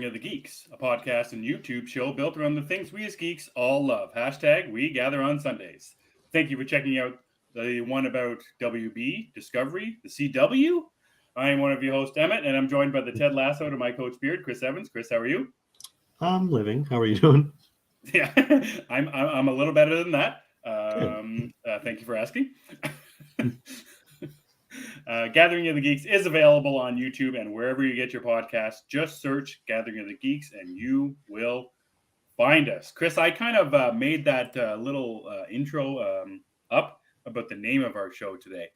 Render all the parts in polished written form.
Gathering of the Geeks, a podcast and YouTube show built around the things we as geeks all love. Hashtag we gather on Sundays. Thank you for checking out the one about WB, Discovery, the CW. I am one of your hosts, Emmet, and I'm joined by the Ted Lasso to my coach beard, Chris Evans. Chris, how are you? I'm living. How are you doing? Yeah, I'm a little better than that. Thank you for asking. Gathering of the Geeks is available on YouTube and wherever you get your podcast. Just search Gathering of the Geeks and you will find us. Chris, I kind of made that little intro up about the name of our show today.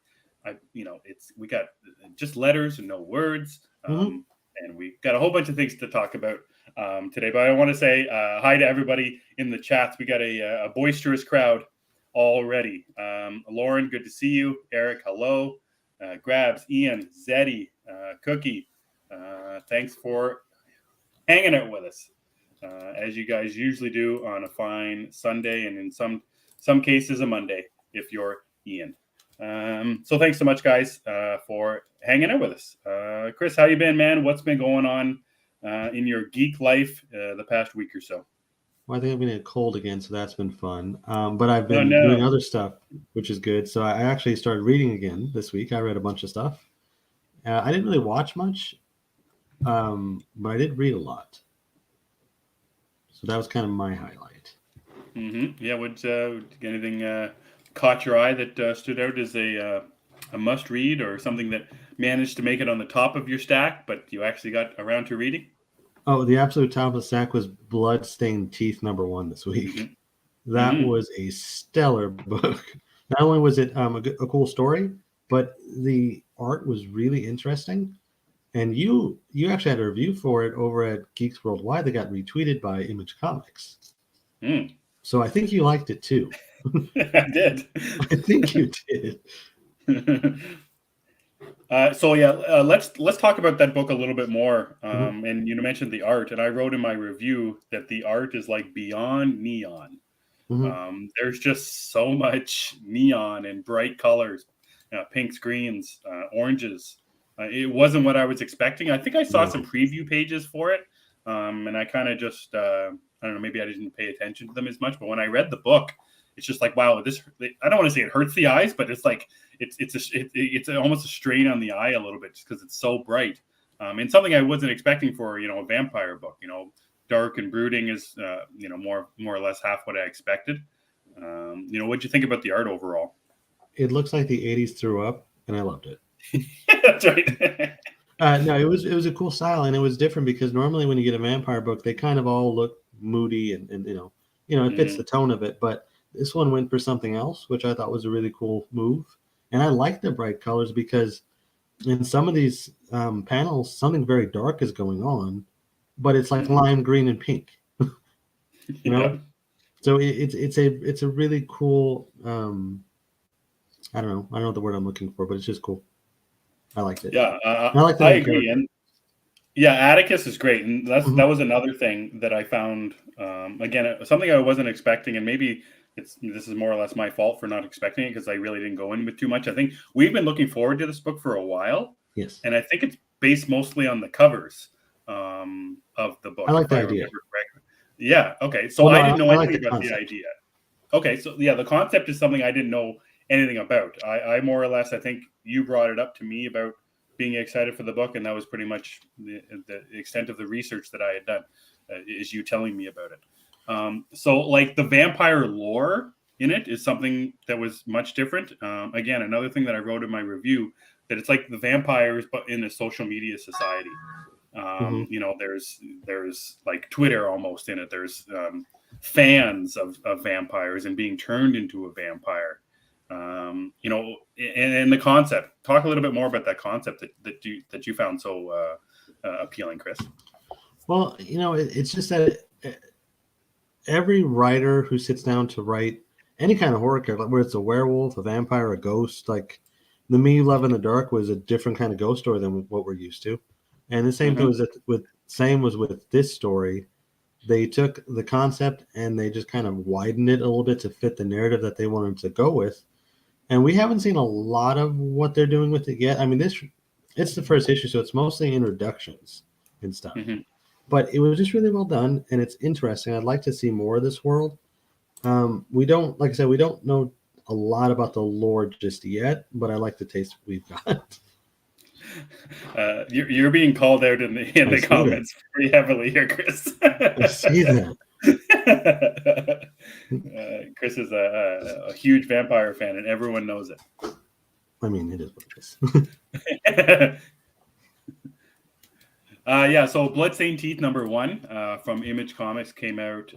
We got just letters and no words, and we got a whole bunch of things to talk about today. But I want to say hi to everybody in the chats. We got a boisterous crowd already. Lauren, good to see you. Eric, hello. Grabs, Ian, Zeddy, Cookie, thanks for hanging out with us, as you guys usually do on a fine Sunday and in some cases a Monday if you're Ian. So thanks so much, guys, for hanging out with us. Chris, how you been, man? What's been going on in your geek life the past week or so? Well, I think I've been getting cold again, so that's been fun. But I've been doing other stuff, which is good. So I actually started reading again this week. I read a bunch of stuff. I didn't really watch much, but I did read a lot. So that was kind of my highlight. Mm-hmm. Yeah, would anything caught your eye that stood out as a must-read or something that managed to make it on the top of your stack, but you actually got around to reading? Oh, the absolute top of the stack was Bloodstained Teeth #1 this week. Mm-hmm. That was a stellar book. Not only was it a cool story, but the art was really interesting. And you actually had a review for it over at Geeks Worldwide that got retweeted by Image Comics. So I think you liked it too. I did. I think you did. Let's talk about that book a little bit more. And you mentioned the art, and I wrote in my review that the art is like beyond neon. There's just so much neon and bright colors, pinks, greens, oranges. It wasn't what I was expecting. I think I saw some preview pages for it, and I kind of just I don't know, maybe I didn't pay attention to them as much. But when I read the book, it's just like, wow, this. I don't want to say it hurts the eyes, but it's like it's almost a strain on the eye a little bit just because it's so bright, and something I wasn't expecting for a vampire book. Dark and brooding is more or less half what I expected. What'd you think about the art overall? It looks like the 80s threw up, and I loved it. That's right. No, it was a cool style, and it was different because normally when you get a vampire book, they kind of all look moody and it fits the tone of it, but this one went for something else, which I thought was a really cool move. And I like the bright colors because in some of these panels, something very dark is going on, but it's like lime green and pink. So it's a really cool. I don't know the word I'm looking for, but it's just cool. I liked it. Yeah, I agree. And Atticus is great, and that was another thing that I found. Again, something I wasn't expecting, and maybe this is more or less my fault for not expecting it because I really didn't go in with too much. I think we've been looking forward to this book for a while. Yes, and I think it's based mostly on the covers of the book. I like the idea. Yeah. Okay. So I didn't know anything about the idea. Okay. So the concept is something I didn't know anything about. I more or less, I think you brought it up to me about being excited for the book, and that was pretty much the extent of the research that I had done, is you telling me about it. So like the vampire lore in it is something that was much different. Again, another thing that I wrote in my review, that it's like the vampires, but in a social media society. There's like Twitter almost in it. There's fans of vampires and being turned into a vampire. And the concept. Talk a little bit more about that concept that you found so appealing, Chris. Well, it's just that every writer who sits down to write any kind of horror character, whether it's a werewolf, a vampire, a ghost, like the Me You Love in the Dark was a different kind of ghost story than what we're used to. And the same thing was with this story. They took the concept and they just kind of widened it a little bit to fit the narrative that they wanted to go with. And we haven't seen a lot of what they're doing with it yet. I mean, it's the first issue, so it's mostly introductions and stuff. but it was just really well done, and it's interesting. I'd like to see more of this world. We don't, like I said, we don't know a lot about the lore just yet, but I like the taste we've got. You're being called out in the comments pretty heavily here, Chris. I see that. Chris is a huge vampire fan, and everyone knows it. I mean, it is what it is. So Bloodstained Teeth #1 from Image Comics came out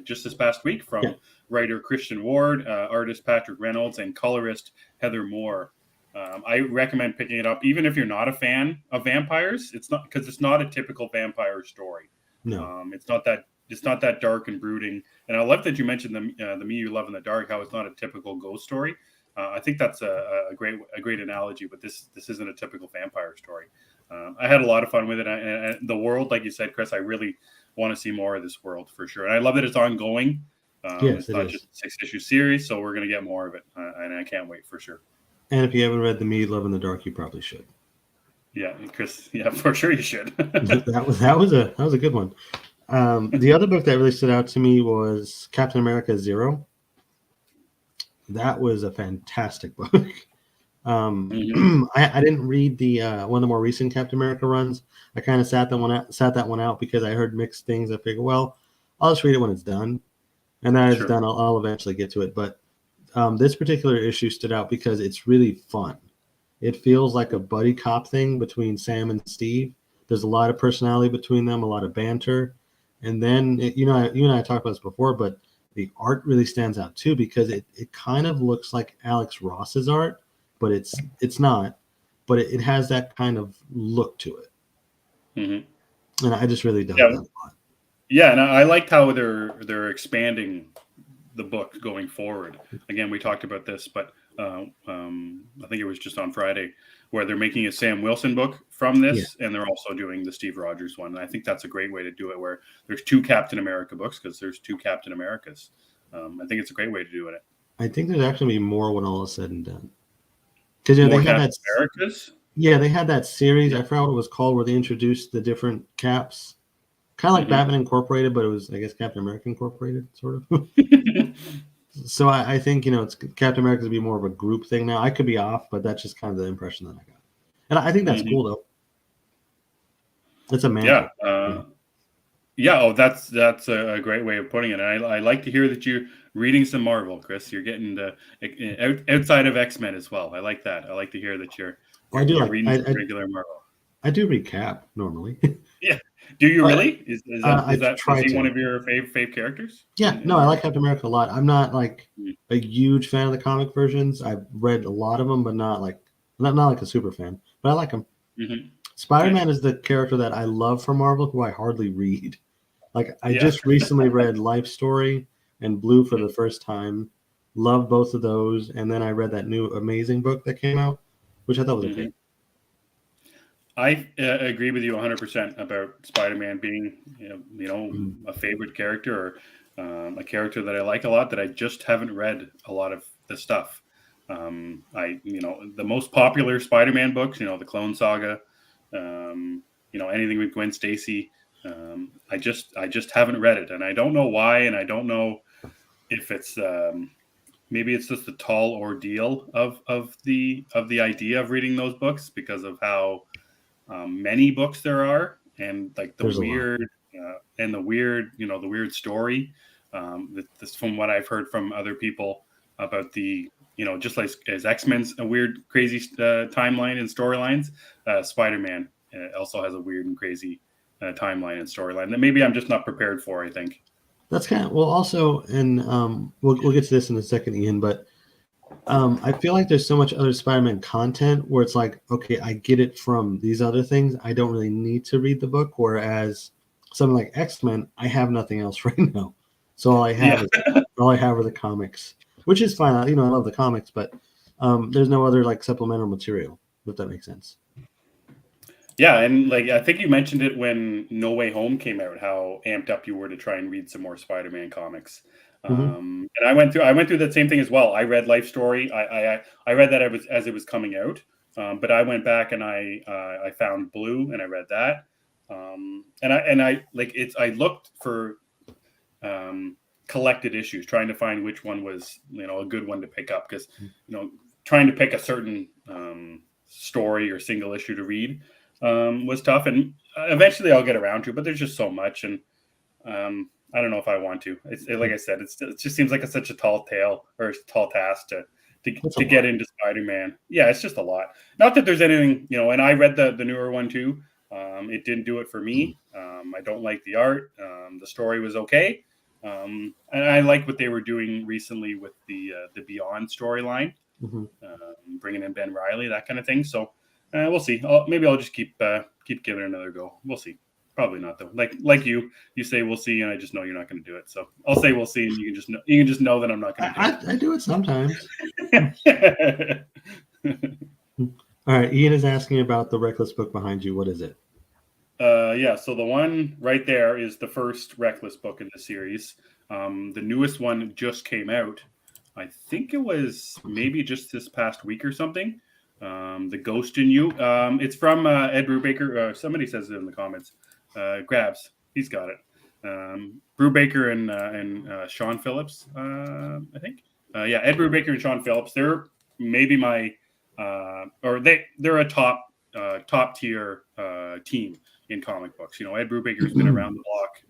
just this past week from writer Christian Ward, artist Patrick Reynolds, and colorist Heather Moore. I recommend picking it up, even if you're not a fan of vampires. It's not, because it's not a typical vampire story. No, it's not that dark and brooding. And I love that you mentioned the Me You Love in the Dark, how it's not a typical ghost story. I think that's a great analogy, but this isn't a typical vampire story. I had a lot of fun with it, and the world, like you said, Chris, I really want to see more of this world for sure. And I love that it's ongoing. Yes, it's not just a 6-issue series, so we're going to get more of it, and I can't wait for sure. And if you haven't read The Me You Love in the Dark, you probably should. Yeah, Chris. Yeah, for sure you should. that was a good one. The other book that really stood out to me was Captain America Zero. That was a fantastic book. I didn't read the one of the more recent Captain America runs. I kind of sat that one out because I heard mixed things. I figured, well, I'll just read it when it's done, and then it's done, I'll eventually get to it. But this particular issue stood out because it's really fun. It feels like a buddy cop thing between Sam and Steve. There's a lot of personality between them, a lot of banter, and then you and I talked about this before, but the art really stands out too because it kind of looks like Alex Ross's art, but it's not. But it has that kind of look to it, and I just really dug that a lot. Yeah, and I liked how they're expanding the book going forward. Again, we talked about this, but I think it was just on Friday where they're making a Sam Wilson book from this, and they're also doing the Steve Rogers one. And I think that's a great way to do it, where there's 2 Captain America books because there's 2 Captain Americas. I think it's a great way to do it. I think there's actually be more when all is said and done. Because they had that Americas? Yeah, they had that series. I forgot what it was called, where they introduced the different caps. Kind of like Batman Incorporated, but it was, I guess, Captain America Incorporated, sort of. So I think, it's Captain America to be more of a group thing now. I could be off, but that's just kind of the impression that I got. And I think that's cool, though. It's a mantle. That's a great way of putting it. And I like to hear that you're reading some Marvel, Chris. You're getting outside of X-Men as well. I like that. I like to hear that you're reading regular Marvel. I do read Cap normally. Yeah. Do you really? Is he one of your fave characters? Yeah, no, I like Captain America a lot. I'm not like a huge fan of the comic versions. I've read a lot of them, but not like a super fan. But I like them. Spider-Man is the character that I love from Marvel, who I hardly read. Like I just recently read Life Story and Blue for the first time. Loved both of those, and then I read that new Amazing book that came out, which I thought was okay. I agree with you 100% about Spider-Man being, a favorite character, or a character that I like a lot, that I just haven't read a lot of the stuff. The most popular Spider-Man books, the Clone Saga, anything with Gwen Stacy. I just haven't read it, and I don't know why, and I don't know if it's maybe it's just the tall ordeal of the idea of reading those books because of how many books there are, and like the weird story. This, from what I've heard from other people about the, just like as X-Men's a weird, crazy timeline and storylines, Spider-Man also has a weird and crazy timeline and storyline that maybe I'm just not prepared for, I think. That's kind of, well, also, and we'll get to this in a second, Ian, but I feel like there's so much other Spider-Man content where it's like, okay, I get it from these other things. I don't really need to read the book. Whereas something like X-Men, I have nothing else right now. So all I have are the comics, which is fine. I love the comics, but there's no other like supplemental material, if that makes sense. Yeah, and like I think you mentioned it when No Way Home came out, how amped up you were to try and read some more Spider-Man comics. And I went through that same thing as well. I read Life Story. I read that as it was coming out, but I went back and I found Blue and I read that. And I like it's. I looked for collected issues, trying to find which one was a good one to pick up, because trying to pick a certain story or single issue to read was tough, and eventually I'll get around to it, but there's just so much, and I don't know if I want to. Like I said, it just seems like such a tall task to get into Spider-Man. Yeah, it's just a lot. Not that there's anything, and I read the newer one too. It didn't do it for me. I don't like the art. The story was okay. And I like what they were doing recently with the Beyond storyline, bringing in Ben Reilly, that kind of thing. So we'll see. Maybe I'll just keep giving it another go. We'll see. Probably not though. Like you say we'll see, and I just know you're not going to do it. So I'll say we'll see, and you can just know that I'm not going to do it. I do it sometimes. All right, Ian is asking about the Reckless book behind you. What is it? Yeah, so the one right there is the first Reckless book in the series. The newest one just came out. I think it was maybe just this past week or something. The Ghost in You. It's from Ed Brubaker. Somebody says it in the comments. Grabs. He's got it. Brubaker and Sean Phillips, I think. Yeah, Ed Brubaker and Sean Phillips. They're maybe my they're a top tier team in comic books. Ed Brubaker's been around the block,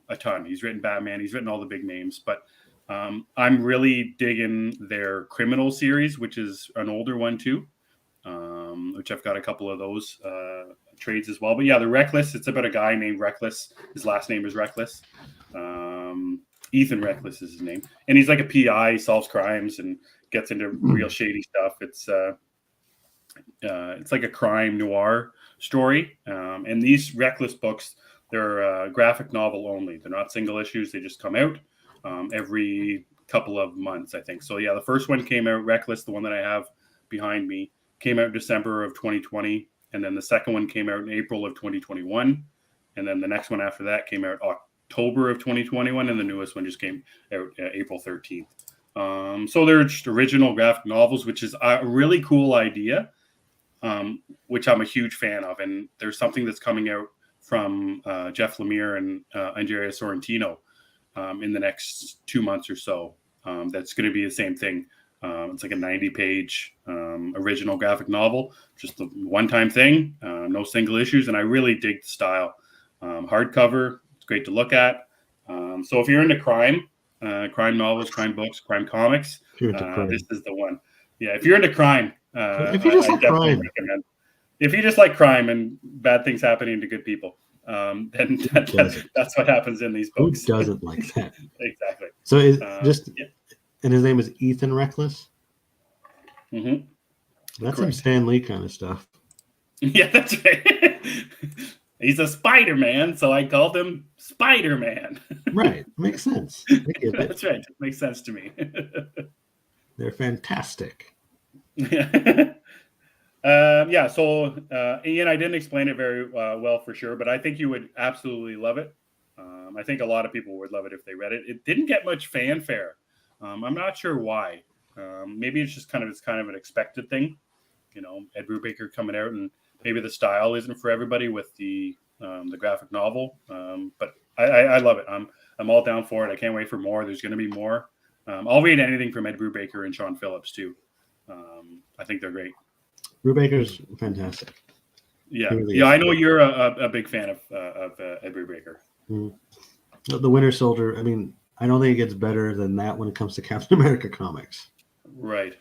a ton. He's written Batman. He's written all the big names. But I'm really digging their Criminal series, which is an older one too, which I've got a couple of those trades as well. But yeah, the Reckless, it's about a guy named Reckless. His last name is Reckless. Ethan Reckless is his name. And he's like a PI, solves crimes and gets into real shady stuff. It's like a crime noir story. And these Reckless books, they're graphic novel only. They're not single issues. They just come out every couple of months, I think. So yeah, the first one came out, Reckless, the one that I have behind me, came out in December of 2020. And then the second one came out in April of 2021. And then the next one after that came out October of 2021. And the newest one just came out April 13th. So they're just original graphic novels, which is a really cool idea, which I'm a huge fan of. And there's something that's coming out from Jeff Lemire and Andrea Sorrentino in the next 2 months or so. That's going to be the same thing. It's like a 90-page original graphic novel, just a one-time thing, no single issues. And I really dig the style. Hardcover, it's great to look at. So if you're into crime novels, crime books, crime comics, this is the one. Yeah, if you're into crime, if you just like crime, recommend. If you just like crime and bad things happening to good people, then that's what happens in these books. Who doesn't like that? Exactly. So and his name is Ethan Reckless. Mm-hmm. That's some Stan Lee kind of stuff. Yeah, that's right. He's a Spider-Man, so I called him Spider-Man. Right. Makes sense. That's right. It makes sense to me. They're fantastic. Yeah. So Ian, I didn't explain it very well for sure, but I think you would absolutely love it. I think a lot of people would love it if they read it. It didn't get much fanfare. I'm not sure why. Maybe it's just kind of an expected thing. Ed Brubaker coming out, and maybe the style isn't for everybody with the graphic novel. But I love it. I'm all down for it. I can't wait for more. There's going to be more. I'll read anything from Ed Brubaker and Sean Phillips too. I think they're great. Brubaker's fantastic. Yeah, really I know you're a big fan of Ed Brubaker. The Winter Soldier. I mean, I don't think it gets better than that when it comes to Captain America comics. Right.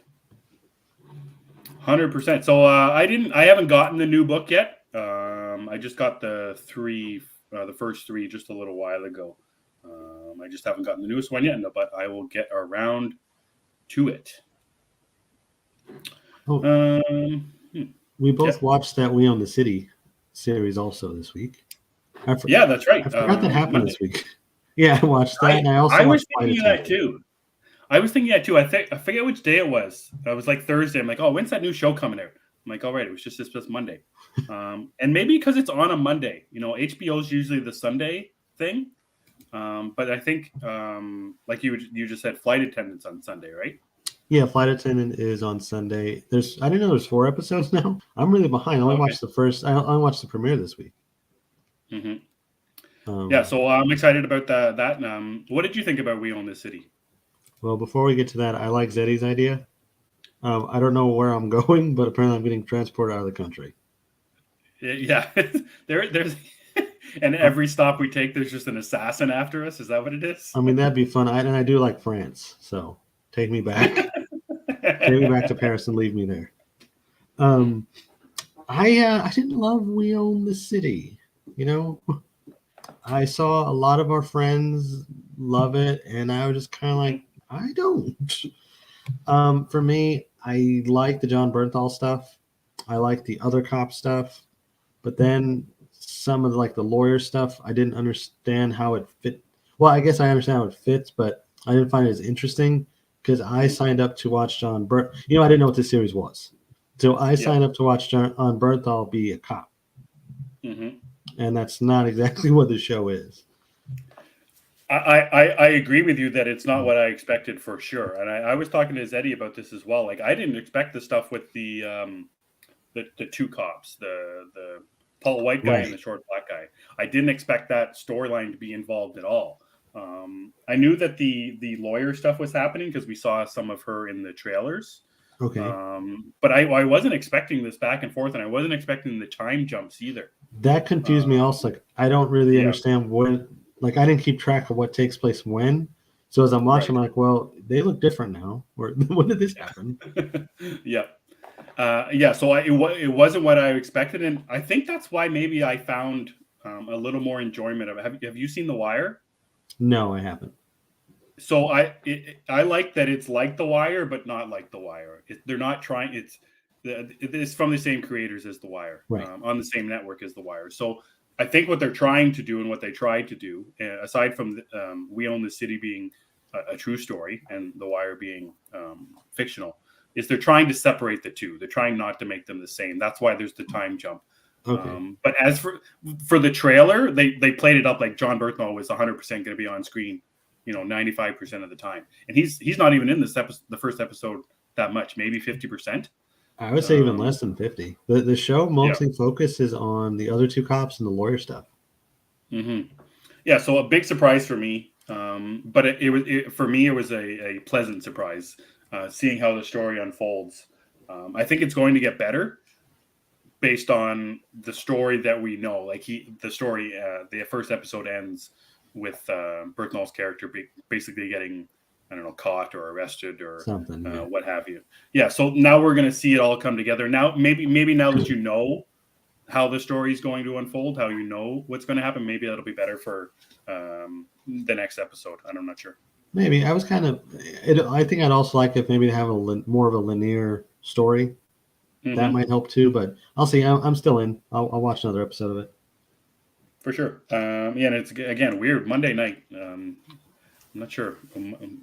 100%. So I haven't gotten the new book yet. I just got the first three just a little while ago. I just haven't gotten the newest one yet, but I will get around to it. We both watched that We Own the City series also this week. Yeah, that's right. I forgot that happened this week. Yeah, I watched that, and I was thinking of that too. I forget which day it was. It was like Thursday. I'm like, oh, when's that new show coming out? I'm like, all right, it was just this Monday. And maybe because it's on a Monday. HBO is usually the Sunday thing. But I think, like you just said, flight attendant's on Sunday, right? Yeah, Flight Attendant is on Sunday. I didn't know there's 4 episodes now. I'm really behind. I only watched the premiere this week. Hmm. Um, Yeah, so I'm excited about that. What did you think about We Own This City? well, before we get to that, I like Zeddy's idea. I don't know where I'm going, but apparently I'm getting transported out of the country. Yeah, there's and Uh, every stop we take, there's just an assassin after us. Is that what it is? I mean, that'd be fun. And I do like France, so take me back. Take me back to Paris and leave me there. Um, I didn't love We Own the City. You know, I saw a lot of our friends love it, and I was just kind of like, I don't. For me, I like the John Bernthal stuff. I like the other cop stuff, but then some of like the lawyer stuff, I didn't understand how it fit. Well, I guess I understand how it fits, but I didn't find it as interesting because I signed up to watch John Bernthal. You know, I didn't know what this series was, so I Yeah. signed up to watch John Bernthal be a cop, Hmm. and that's not exactly what the show is. I agree with you that it's not what I expected for sure. And I was talking to Zeddy about this as well. Like I didn't expect the stuff with the two cops, the tall white guy and Right. the short black guy. I didn't expect that storyline to be involved at all. I knew that the lawyer stuff was happening because we saw some of her in the trailers. Okay. But I wasn't expecting this back and forth, and I wasn't expecting the time jumps either. That confused me also. Like, I don't really Yeah, understand when, like, I didn't keep track of what takes place when. So as I'm watching, right. I'm like, well, they look different now. Or when did this happen? Yeah. Yeah, so it wasn't what I expected, and I think that's why maybe I found a little more enjoyment of it. Have you seen The Wire? No, I haven't. So I like that it's like The Wire, but not like The Wire. They're not trying. It's from the same creators as The Wire, Right. on the same network as The Wire. So I think what they're trying to do and what they tried to do, aside from We Own the City being a true story and The Wire being fictional, is they're trying to separate the two. They're trying not to make them the same. That's why there's the time jump. Okay. But as for the trailer, they played it up like John Bernthal was 100% going to be on screen, 95% of the time, and he's not even in this episode, the first episode, that much, maybe 50%. I would say even less than 50. The show Yeah. mostly focuses on the other two cops and the lawyer stuff. Mm-hmm. Yeah, so a big surprise for me, but for me it was a pleasant surprise, seeing how the story unfolds. I think it's going to get better based on the story that we know. Like the first episode ends with Berthnall's character basically getting, I don't know, caught or arrested or Something. Yeah. what have you. Yeah, so now we're going to see it all come together. Now, maybe now that you know how the story is going to unfold, how you know what's going to happen, maybe that'll be better for the next episode. I'm not sure. Maybe I was kind of. I think I'd also like if maybe to have more of a linear story. Mm-hmm. That might help too, but I'll see. I'm still in. I'll watch another episode of it. For sure. Yeah, and it's again weird Monday night. I'm not sure.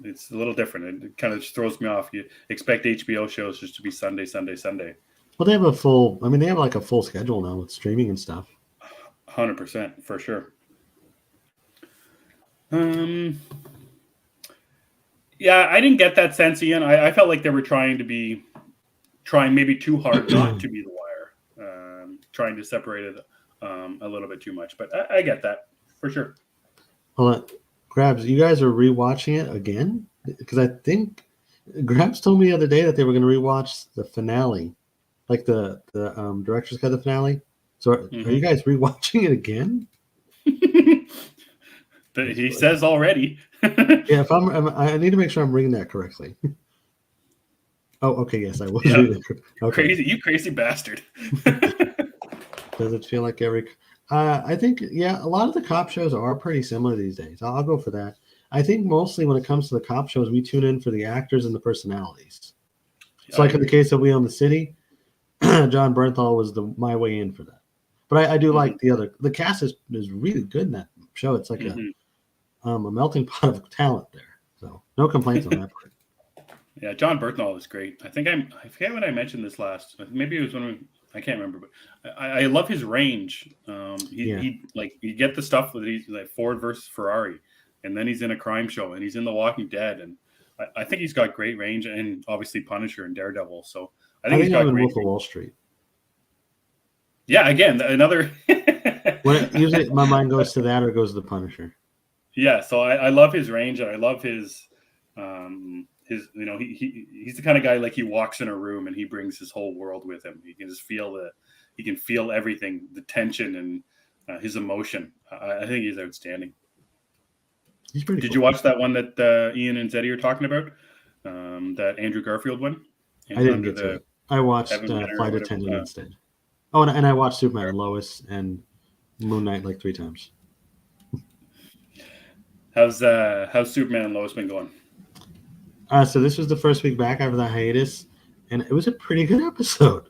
It's a little different. It kind of just throws me off. You expect HBO shows just to be Sunday, Sunday, Sunday. Well, they have a full. I mean, they have like a full schedule now with streaming and stuff. 100% for sure. Yeah, I didn't get that sense, Ian. I felt like they were trying maybe too hard not to be The Wire, trying to separate it a little bit too much. But I get that for sure. Hold on, Grabs, you guys are rewatching it again? Because I think Grabs told me the other day that they were going to rewatch the finale, like the director's cut of the finale. So are you guys rewatching it again? He says already. Yeah, I need to make sure I'm reading that correctly. Oh, okay, yes, I was reading it. Okay. Crazy bastard. Does it feel like every? I think a lot of the cop shows are pretty similar these days. I'll go for that. I think mostly when it comes to the cop shows, we tune in for the actors and the personalities. So, like in the case of We Own the City, John Bernthal was my way in for that. But I do like the cast is really good in that show. It's like a melting pot of talent there. So no complaints on that part. Yeah, John Bernthal is great. I forget when I mentioned this last. Maybe it was I can't remember, but I love his range. He you get the stuff with he's like Ford versus Ferrari, and then he's in a crime show, and he's in The Walking Dead, and I think he's got great range, and obviously Punisher and Daredevil. So I think he's got great great Wolf of Wall Street. Yeah, again, another Usually my mind goes to that or goes to the Punisher. Yeah, so I love his range, and I love his he's the kind of guy, like, he walks in a room and he brings his whole world with him. He can just feel everything, the tension and his emotion. I think he's outstanding. He's pretty Did cool. you watch that one that Ian and Zeddy are talking about? That Andrew Garfield one? I didn't get to it. I watched Flight Attendant instead. Oh, and I watched Superman and Lois and Moon Knight like 3 times. How's Superman and Lois been going? So this was the first week back after the hiatus, and it was a pretty good episode.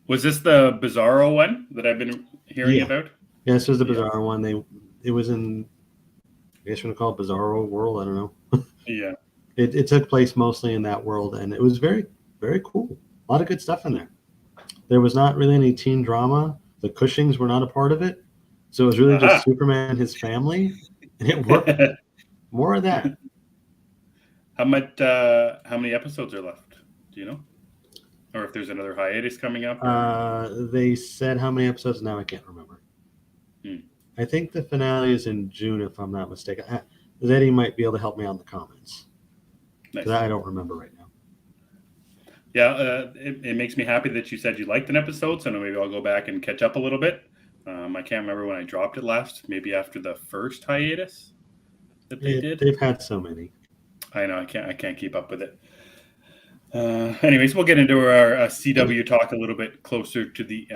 Was this the Bizarro one that I've been hearing about? Yeah, this was the Bizarro one. It was in, I guess you want to call it Bizarro world. I don't know. Yeah. It took place mostly in that world, and it was very, very cool. A lot of good stuff in there. There was not really any teen drama. The Cushings were not a part of it. So it was really just Superman and his family, and it worked. More of that. How many episodes are left? Do you know? Or if there's another hiatus coming up? They said how many episodes now? I can't remember. I think the finale is in June, if I'm not mistaken. Zeddy might be able to help me on the comments. Nice. I don't remember right now. Yeah, it makes me happy that you said you liked an episode, so maybe I'll go back and catch up a little bit. I can't remember when I dropped it last, maybe after the first hiatus that they did. They've had so many. I know, I can't keep up with it. Anyways, we'll get into our CW talk a little bit closer to the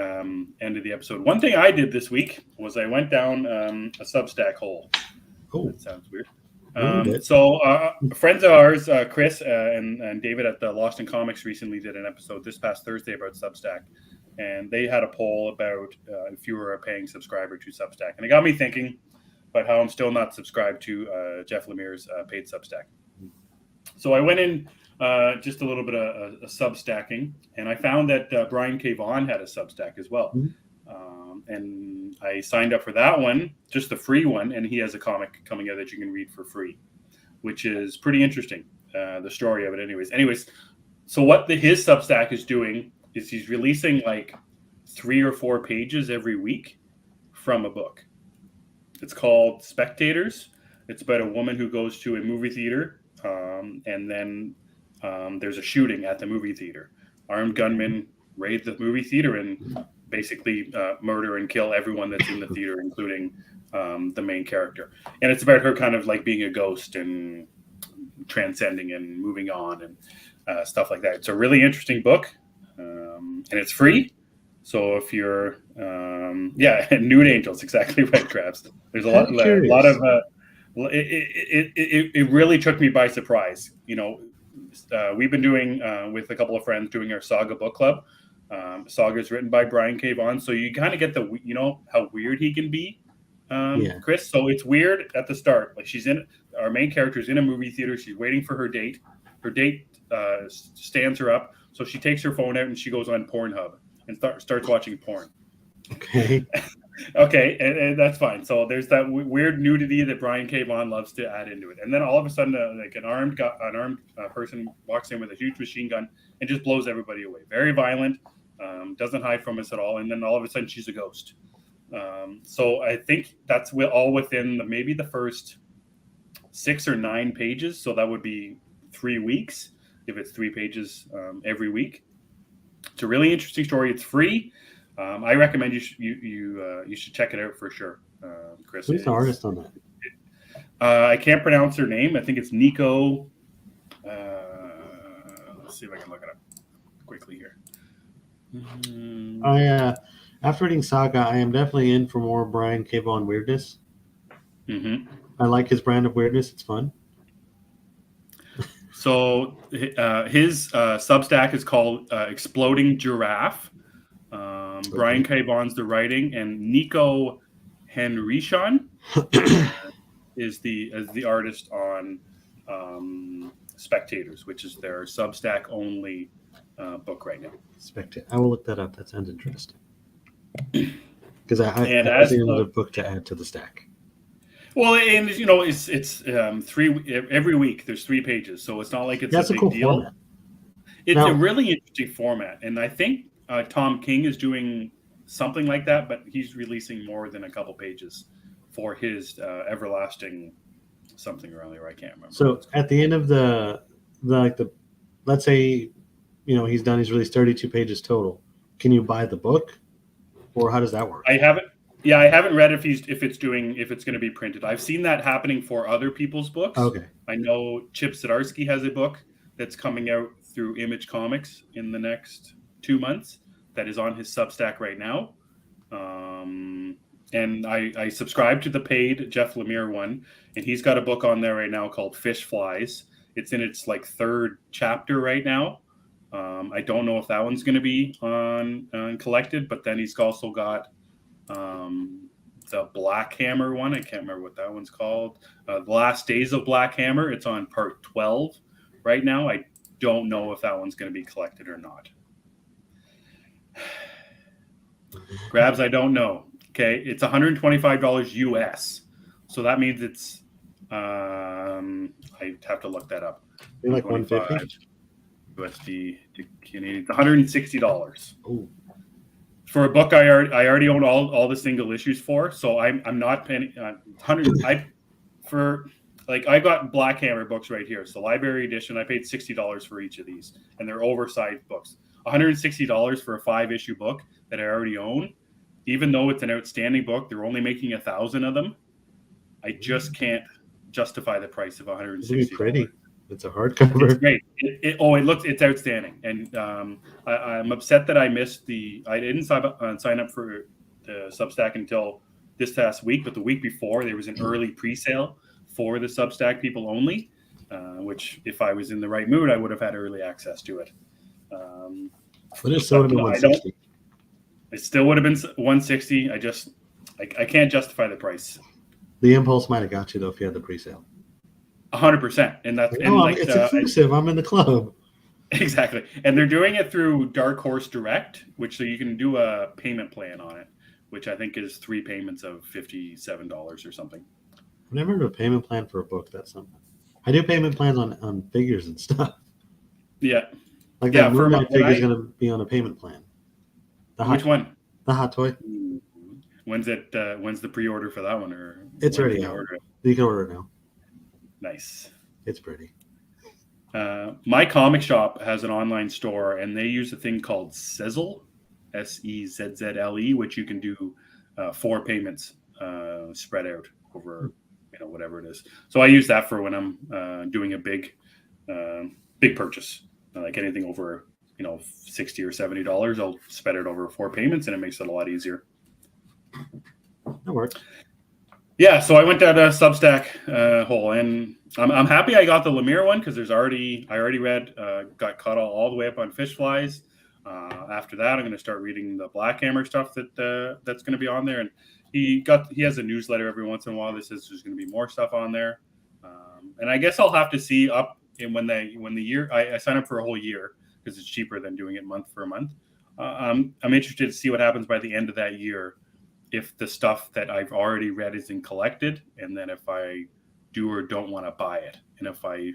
end of the episode. One thing I did this week was I went down a Substack hole. Oh, that sounds weird. So friends of ours, Chris and David at the Lost in Comics, recently did an episode this past Thursday about Substack, and they had a poll about if you were a paying subscriber to Substack, and it got me thinking about how I'm still not subscribed to Jeff Lemire's paid Substack. So I went in just a little bit of Substacking, and I found that Brian K. Vaughan had a Substack as well. And I signed up for that one, just the free one, and he has a comic coming out that you can read for free, which is pretty interesting, the story of it anyways. So what his Substack is doing is he's releasing like 3 or 4 pages every week from a book. It's called Spectators. It's about a woman who goes to a movie theater, and then there's a shooting at the movie theater. Armed gunmen raid the movie theater and basically murder and kill everyone that's in the theater, including the main character. And it's about her kind of like being a ghost and transcending and moving on and stuff like that. It's a really interesting book, and it's free. So if you're, Nude Angels, exactly right, Travis. There's a lot of. It really took me by surprise. You know, we've been doing with a couple of friends doing our Saga book club. Saga is written by Brian K. Vaughan, so you kind of get how weird he can be, Chris. So it's weird at the start. Like our main character is in a movie theater. She's waiting for her date. Her date stands her up, so she takes her phone out and she goes on Pornhub and starts watching porn. Okay. Okay, and that's fine. So there's that weird nudity that Brian K. Vaughan loves to add into it, and then all of a sudden, like an armed person walks in with a huge machine gun and just blows everybody away. Very violent, doesn't hide from us at all, and then all of a sudden she's a ghost. So I think that's all within maybe the first 6 or 9 pages. So that would be 3 weeks if it's 3 pages every week. It's a really interesting story. It's free. I recommend you should check it out for sure, Chris. Who's the artist on that? I can't pronounce her name. I think it's Nico. Let's see if I can look it up quickly here. After reading Saga, I am definitely in for more Brian K. Vaughan weirdness. I like his brand of weirdness. It's fun. So his Substack is called Exploding Giraffe. Brian K. Vaughan's the writing, and Nico Henrichon is the artist on Spectators, which is their Substack only book right now. Spectator. I will look that up. That sounds interesting. Because I need another book to add to the stack. Well, and it's 3 every week. There's 3 pages, so it's not like it's a big deal. Format. It's a really interesting format, and I think Tom King is doing something like that. But he's releasing more than a couple pages for his everlasting something around there. I can't remember. So at the end of the let's say, he's done. He's released 32 pages total. Can you buy the book, or how does that work? I haven't. Yeah, I haven't read if it's going to be printed. I've seen that happening for other people's books. Okay. I know Chip Zdarsky has a book that's coming out through Image Comics in the next 2 months that is on his Substack right now. And I subscribe to the paid Jeff Lemire one, and he's got a book on there right now called Fish Flies. It's in its like third chapter right now. I don't know if that one's going to be on collected, but then he's also got the Black Hammer one. I can't remember what that one's called. The Last Days of Black Hammer. It's on part 12 right now. I don't know if that one's going to be collected or not. Grabs, I don't know. Okay, it's $125 US. So that means it's I have to look that up. You're like 150 USD to Canadian. $160. Ooh. For a book I already own all the single issues for, so I'm not paying 100. I got Black Hammer books right here. So library edition, I paid $60 for each of these, and they're oversized books. $160 for a 5-issue book that I already own, even though it's an outstanding book. They're only making 1,000 of them. I just can't justify the price of $160. It's pretty. It's a hardcover. It's great. It's outstanding. And I'm upset that I missed I didn't sign up for the Substack until this past week, but the week before there was an early pre-sale for the Substack people only, which if I was in the right mood, I would have had early access to it. But it still would have been 160. It still would have been 160. I can't justify the price. The impulse might have got you though if you had the pre-sale. 100%, and that's it's exclusive. I'm in the club. Exactly, and they're doing it through Dark Horse Direct, which so you can do a payment plan on it, which I think is 3 payments of $57 or something. I've never heard of a payment plan for a book. That's something. I do payment plans on figures and stuff. Yeah, like that Moon figure is going to be on a payment plan. Which one? The Hot Toy. When's the pre-order for that one? Or it's already out. You can order it now. Nice. It's pretty. My comic shop has an online store, and they use a thing called Sezzle, Sezzle, which you can do 4 payments spread out over whatever it is. So I use that for when I'm doing a big purchase, like anything over $60 or $70. I'll spread it over 4 payments, and it makes it a lot easier. That works. Yeah, so I went down a Substack hole, and I'm happy I got the Lemire one because I already read, got caught all the way up on Fish Flies. After that, I'm going to start reading the Black Hammer stuff that's going to be on there, and he has a newsletter every once in a while that says there's going to be more stuff on there, and I guess I'll have to see up in when the year I sign up for a whole year because it's cheaper than doing it month for month. I'm interested to see what happens by the end of that year. If the stuff that I've already read isn't collected, and then if I do or don't want to buy it, and if I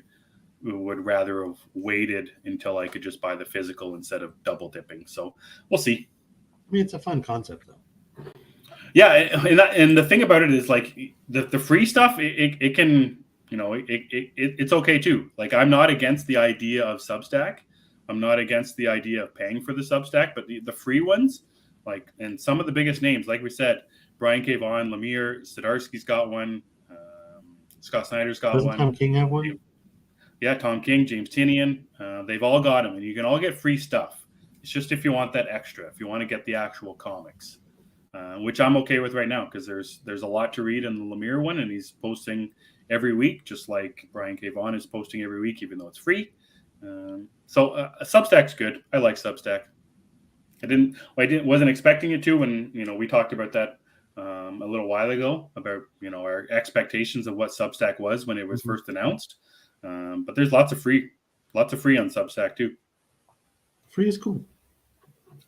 would rather have waited until I could just buy the physical instead of double dipping. So we'll see. I mean, it's a fun concept though. Yeah, and the thing about it is like the free stuff, it can, it's okay too. Like I'm not against the idea of Substack. I'm not against the idea of paying for the Substack, but the free ones, like, and some of the biggest names, like we said, Brian K. Vaughan, Lemire, Zdarsky's got one, Scott Snyder's got Doesn't one. Tom King have one? Yeah, Tom King, James Tinian, they've all got them, and you can all get free stuff. It's just if you want that extra, if you want to get the actual comics, which I'm okay with right now because there's a lot to read in the Lemire one, and he's posting every week, just like Brian K. Vaughan is posting every week, even though it's free. So Substack's good. I like Substack. I wasn't expecting it to when we talked about that a little while ago about our expectations of what Substack was when it was first announced. But there's lots of free on Substack too. Free is cool.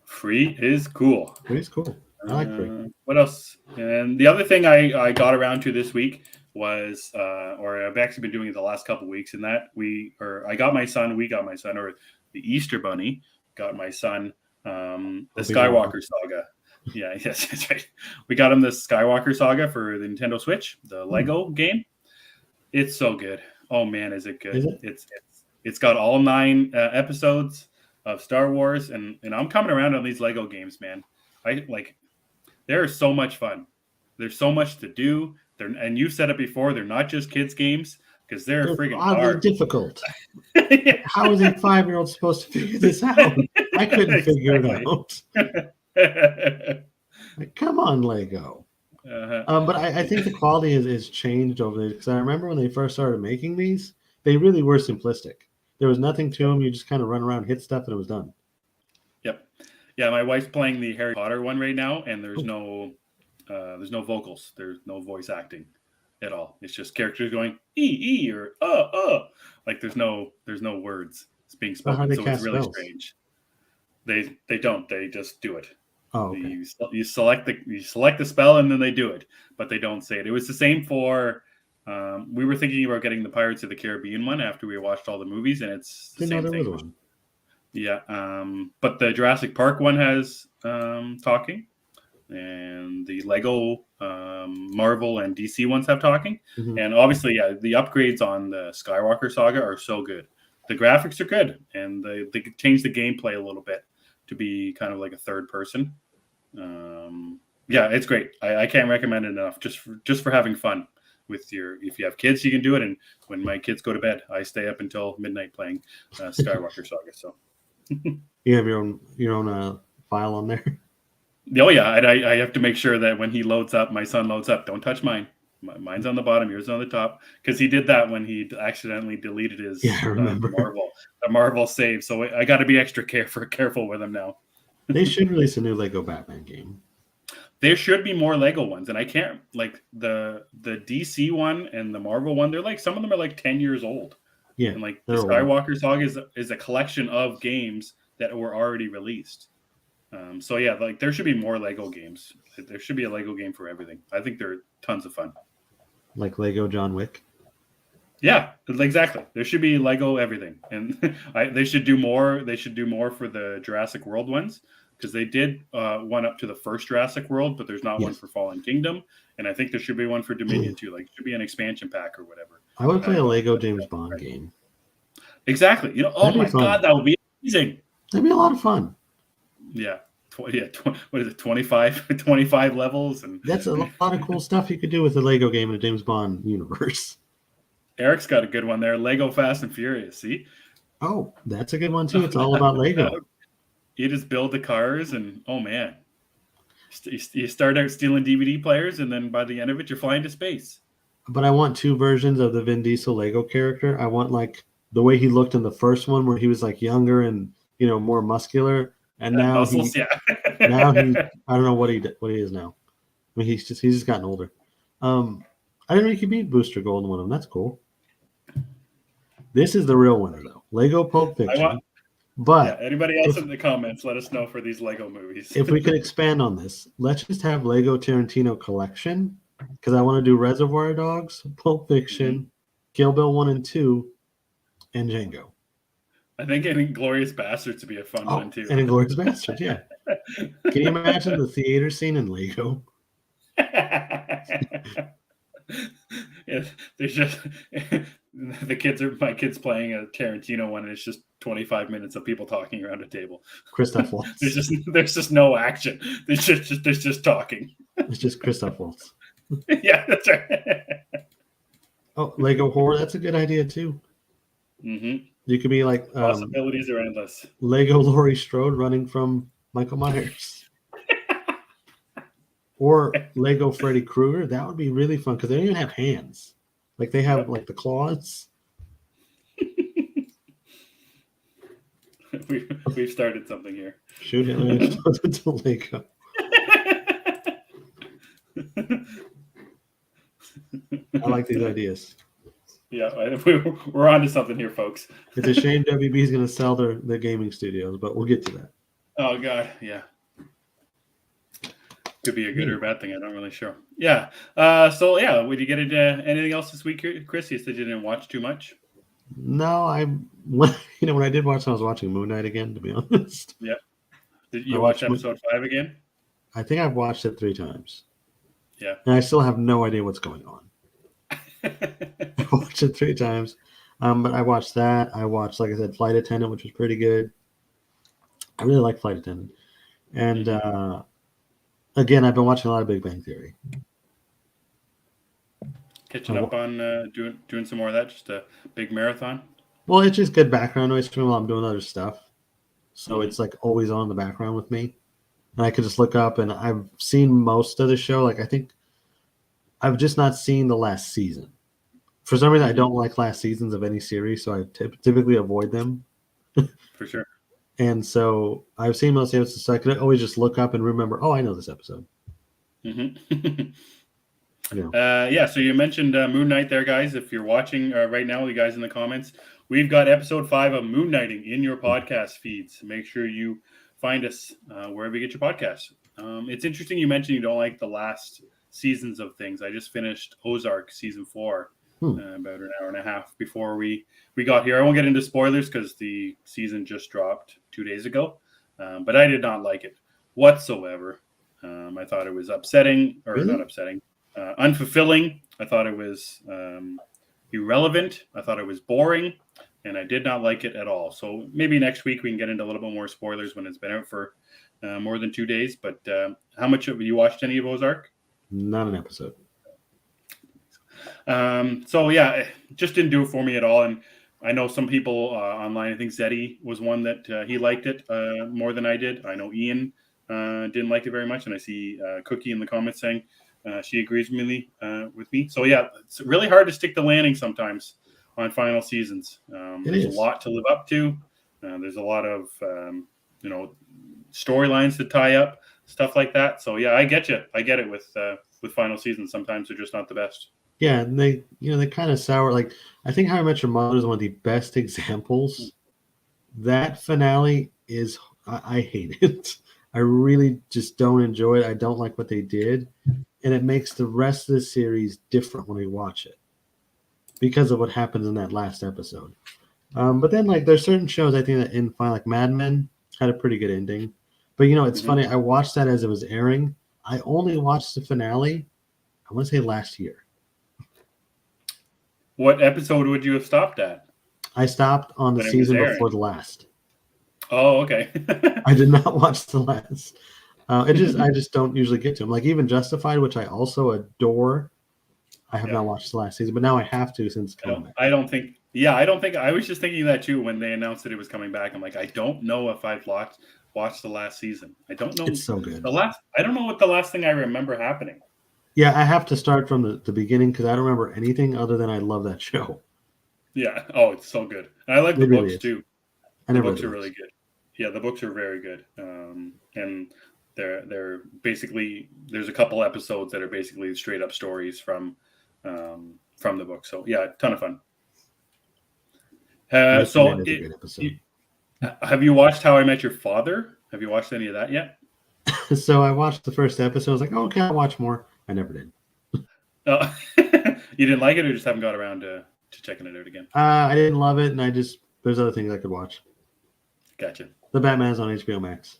Free is cool. Free is cool. I like free. What else? And the other thing I got around to this week was, or I've actually been doing it the last couple of weeks, in that we got my son, or the Easter Bunny got my son, the Skywalker saga. Yeah, yes, that's right. We got him the Skywalker Saga for the Nintendo Switch, the Lego game. It's so good. Oh man, is it good? Is it? It's got all 9 episodes of Star Wars, and I'm coming around on these Lego games, man. They're so much fun. There's so much to do. And you said it before, they're not just kids games because they're friggin' oddly hard. difficult. How is a 5-year-old supposed to figure this out? I couldn't figure it out. Like, come on, Lego. But I think the quality is changed over there, because I remember when they first started making these, they really were simplistic. There was nothing to them. You just kind of run around, hit stuff, and it was done. Yep. Yeah, my wife's playing the Harry Potter one right now, and there's no vocals. There's no voice acting at all. It's just characters going ee or like there's no words. It's being spoken, so it's really strange. They don't. They just do it. Oh, okay. You select the spell and then they do it, but they don't say it. It was the same for. We were thinking about getting the Pirates of the Caribbean one after we watched all the movies, and it's the same thing. One. Yeah, but the Jurassic Park one has talking, and the Lego, Marvel, and DC ones have talking. Mm-hmm. And obviously, yeah, the upgrades on the Skywalker Saga are so good. The graphics are good, and they changed the gameplay a little bit to be kind of like a third person. Yeah, it's great. I can't recommend it enough. Just for having fun with if you have kids, you can do it. And when my kids go to bed, I stay up until midnight playing Skywalker Saga. So you have your own file on there. Oh yeah, and I have to make sure that when he loads up, my son loads up. Don't touch mine. Mine's on the bottom, yours on the top, because he did that when he accidentally deleted his Marvel save. So I got to be extra careful with him now. They should release a new Lego Batman game. There should be more Lego ones, and I can't like the DC one and the Marvel one. They're like some of them are like 10 years old. Yeah, and like the Skywalker Saga is a collection of games that were already released. So yeah, like there should be more Lego games. There should be a Lego game for everything. I think they're tons of fun. Like Lego John Wick. Yeah, exactly. There should be Lego everything, and they should do more. They should do more for the Jurassic World ones, because they did one up to the first Jurassic World, but there's not one for Fallen Kingdom, and I think there should be one for Dominion too. Like, it should be an expansion pack or whatever. I would play a Lego James Bond game. Exactly. Oh my God, that would be amazing. That'd be a lot of fun. Yeah. What is it? 25 levels, and that's a lot of cool stuff you could do with a Lego game in a James Bond universe. Eric's got a good one there. Lego Fast and Furious. See? Oh, that's a good one too. It's all about Lego. You just build the cars, and oh man, you start out stealing DVD players, and then by the end of it, you're flying to space. But I want 2 versions of the Vin Diesel Lego character. I want like the way he looked in the first one, where he was like younger and more muscular. And now muscles, now he I don't know what he is now. I mean, he's just gotten older. I didn't know you could beat Booster Gold in one of them. That's cool. This is the real winner though. Lego Pulp Fiction. But anybody else in the comments, let us know for these Lego movies. If we could expand on this, let's just have Lego Tarantino collection, because I want to do Reservoir Dogs, Pulp Fiction, Kill Bill 1 and 2, and Django. I think Inglourious Basterds would be a fun one too. And Inglourious Basterds, yeah. Can you imagine the theater scene in Lego? Yeah, there's just my kids playing a Tarantino one, and it's just 25 minutes of people talking around a table. Christoph Waltz. There's just no action. There's just talking. It's just Christoph Waltz. Yeah, that's right. Oh, Lego horror. That's a good idea too. Mm-hmm. You could be like possibilities are endless. Lego Laurie Strode running from Michael Myers. Or Lego Freddy Krueger. That would be really fun, because they don't even have hands. Like they have like the claws. We've started something here. Shoot it to Lego. I like these ideas. Yeah, we're on to something here, folks. It's a shame WB is going to sell their gaming studios, but we'll get to that. Oh, God, yeah. Could be a good or bad thing. I'm not really sure. Yeah. So, yeah, would you get into anything else this week, Chris? You said you didn't watch too much? No, when I did watch, I was watching Moon Knight again, to be honest. Yeah. Did you watch episode 5 again? I think I've watched it 3 times. Yeah. And I still have no idea what's going on. I watched it 3 times. But I watched that. I watched, like I said, Flight Attendant, which was pretty good. I really like Flight Attendant. And again, I've been watching a lot of Big Bang Theory. Catching up on doing some more of that, just a big marathon. Well, it's just good background noise for me while I'm doing other stuff. So it's like always on in the background with me. And I could just look up, and I've seen most of the show. Like, I think I've just not seen the last season. For some reason, I don't like last seasons of any series, so I typically avoid them. For sure. And so I've seen most episodes, so I could always just look up and remember, oh, I know this episode. Yeah. So you mentioned Moon Knight there, guys. If you're watching right now, you guys in the comments, we've got episode 5 of Moon Knighting in your podcast feeds. Make sure you find us wherever you get your podcasts. It's interesting you mentioned you don't like the last seasons of things. I just finished Ozark season 4 about an hour and a half before we got here. I won't get into spoilers because the season just dropped 2 days ago, but I did not like it whatsoever. I thought it was upsetting, or not upsetting, unfulfilling. I thought it was irrelevant. I thought it was boring, and I did not like it at all. So maybe next week we can get into a little bit more spoilers when it's been out for more than 2 days. But how much have you watched any of Ozark? Not an episode. So yeah, it just didn't do it for me at all. And I know some people online, I think Zeddy was one that he liked it more than I did. I know Ian didn't like it very much. And I see Cookie in the comments saying she agrees with me. So yeah, it's really hard to stick the landing sometimes on final seasons. There's a lot to live up to. There's a lot of, storylines to tie up, stuff like that. So yeah, I get you. I get it with final seasons. Sometimes they're just not the best. Yeah, and they kind of sour. Like, I think How I Met Your Mother is one of the best examples. That finale is, I hate it. I really just don't enjoy it. I don't like what they did, and it makes the rest of the series different when we watch it because of what happens in that last episode. But then, like, there's certain shows I think that in fine, like Mad Men had a pretty good ending. But it's funny. I watched that as it was airing. I only watched the finale, I want to say last year. What episode would you have stopped at? I stopped on the season before the last. Oh, okay. I did not watch the last. I just don't usually get to them. Like even Justified, which I also adore. I have not watched the last season, but now I have to since it's coming back. I don't think. I was just thinking that too when they announced that it was coming back. I'm like, I don't know if I've watched the last season. I don't know. It's so good. I don't know what the last thing I remember happening. Yeah, I have to start from the beginning because I don't remember anything other than I love that show. Yeah. Oh, it's so good. And I like the books too. The books are really good. Yeah, the books are very good. And they're basically, there's a couple episodes that are basically straight up stories from the book. So yeah, ton of fun. Have you watched How I Met Your Father? Have you watched any of that yet? So I watched the first episode. I was like, oh, okay, I'll watch more. I never did. You didn't like it, or just haven't got around to checking it out again? I didn't love it, and there's other things I could watch. Gotcha. The Batman's on HBO Max.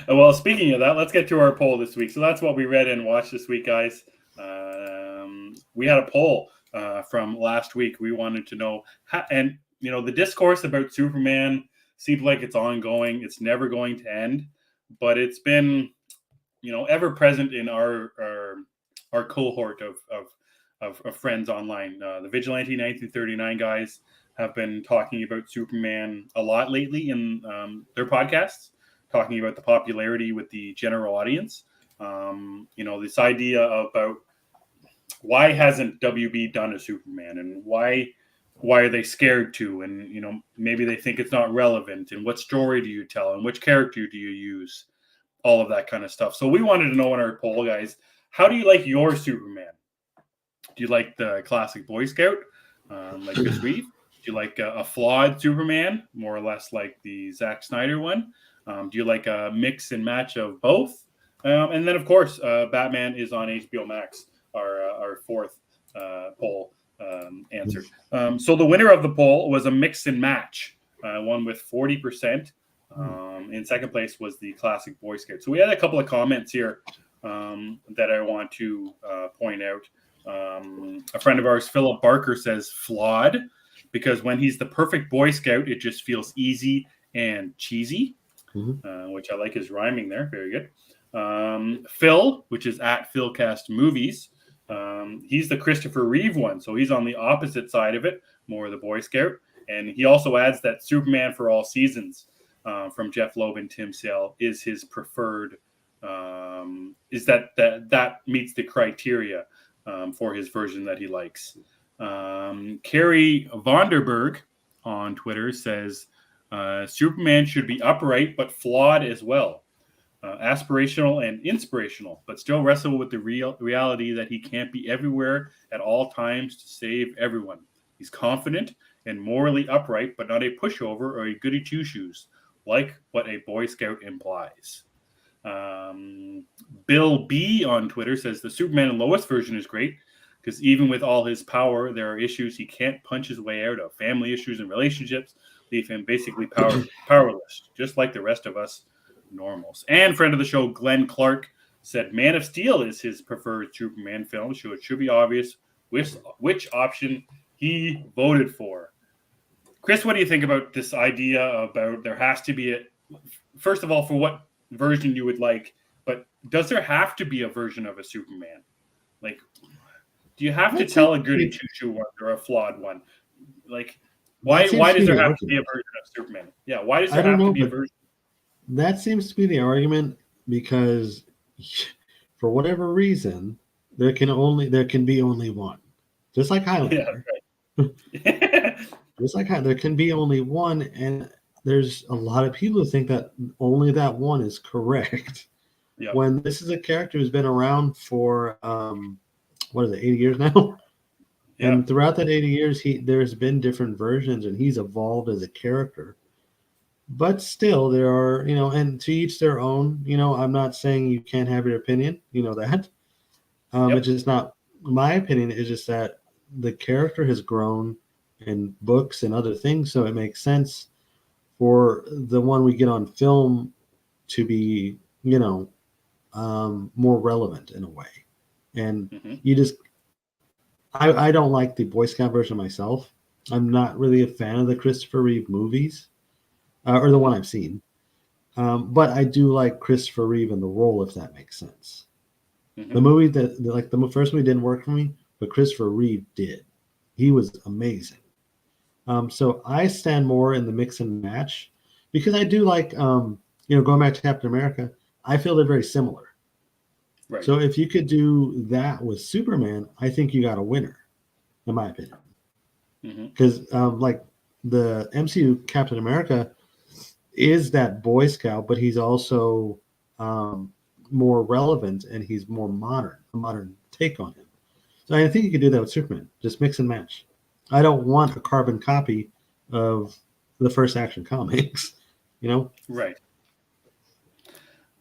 Well, speaking of that, let's get to our poll this week. So that's what we read and watched this week, guys. We had a poll from last week. We wanted to know the discourse about Superman seems like it's ongoing. It's never going to end, but it's been, ever present in our cohort of friends online. The Vigilante 1939 guys have been talking about Superman a lot lately in their podcasts, talking about the popularity with the general audience. This idea about why hasn't WB done a Superman, and why are they scared to, and maybe they think it's not relevant, and what story do you tell, and which character do you use, all of that kind of stuff. So we wanted to know in our poll, guys, how do you like your Superman? Do you like the classic Boy Scout, like Chris Reeve? Do you like a flawed Superman, more or less like the Zack Snyder one? Do you like a mix and match of both? And then, of course, Batman is on HBO Max, our fourth poll answer. So the winner of the poll was a mix and match, one with 40% In second place was the classic Boy Scout. So we had a couple of comments here that I want to point out. A friend of ours, Philip Barker, says flawed because when he's the perfect Boy Scout, it just feels easy and cheesy, which I like his rhyming there. Very good. Phil, which is at Philcast Movies, he's the Christopher Reeve one. So he's on the opposite side of it, more the Boy Scout. And he also adds that Superman for All Seasons from Jeff Loeb and Tim Sale is his preferred, is that meets the criteria for his version that he likes. Carrie Vonderberg on Twitter says, Superman should be upright but flawed as well. Aspirational and inspirational, but still wrestle with the reality that he can't be everywhere at all times to save everyone. He's confident and morally upright, but not a pushover or a goody two-shoes, like what a Boy Scout implies. Bill B on Twitter says the Superman and Lois version is great because even with all his power, there are issues he can't punch his way out of. Family issues and relationships leave him basically powerless, just like the rest of us normals. And friend of the show, Glenn Clark, said Man of Steel is his preferred Superman film, so it should be obvious which option he voted for. Chris, what do you think about this idea about there has to be first of all, for what version you would like, but does there have to be a version of a Superman? Like, do you have to tell a goody two-shoe one or a flawed one? Like, why does there have to be a version of Superman? Yeah, why does there have to be a version? That seems to be the argument because for whatever reason, there can be only one. Just like Highlander. Yeah, right. Just like there can be only one, and there's a lot of people who think that only that one is correct. Yep. When this is a character who's been around for 80 years now? Yep. And throughout that 80 years, there's been different versions, and he's evolved as a character. But still, there are, and to each their own. I'm not saying you can't have your opinion. You know that. Yep. It's just not my opinion. Is just that the character has grown in books and other things, so it makes sense for the one we get on film to be, more relevant in a way. And you just, I don't like the Boy Scout version myself. I'm not really a fan of the Christopher Reeve movies, or the one I've seen. But I do like Christopher Reeve in the role, if that makes sense. The movie the first movie didn't work for me, but Christopher Reeve did. He was amazing. So I stand more in the mix and match because I do like, going back to Captain America, I feel they're very similar. Right. So if you could do that with Superman, I think you got a winner, in my opinion. Because like the MCU Captain America is that Boy Scout, but he's also more relevant and he's more modern, a modern take on him. So I think you could do that with Superman, just mix and match. I don't want a carbon copy of the first Action Comics, Right.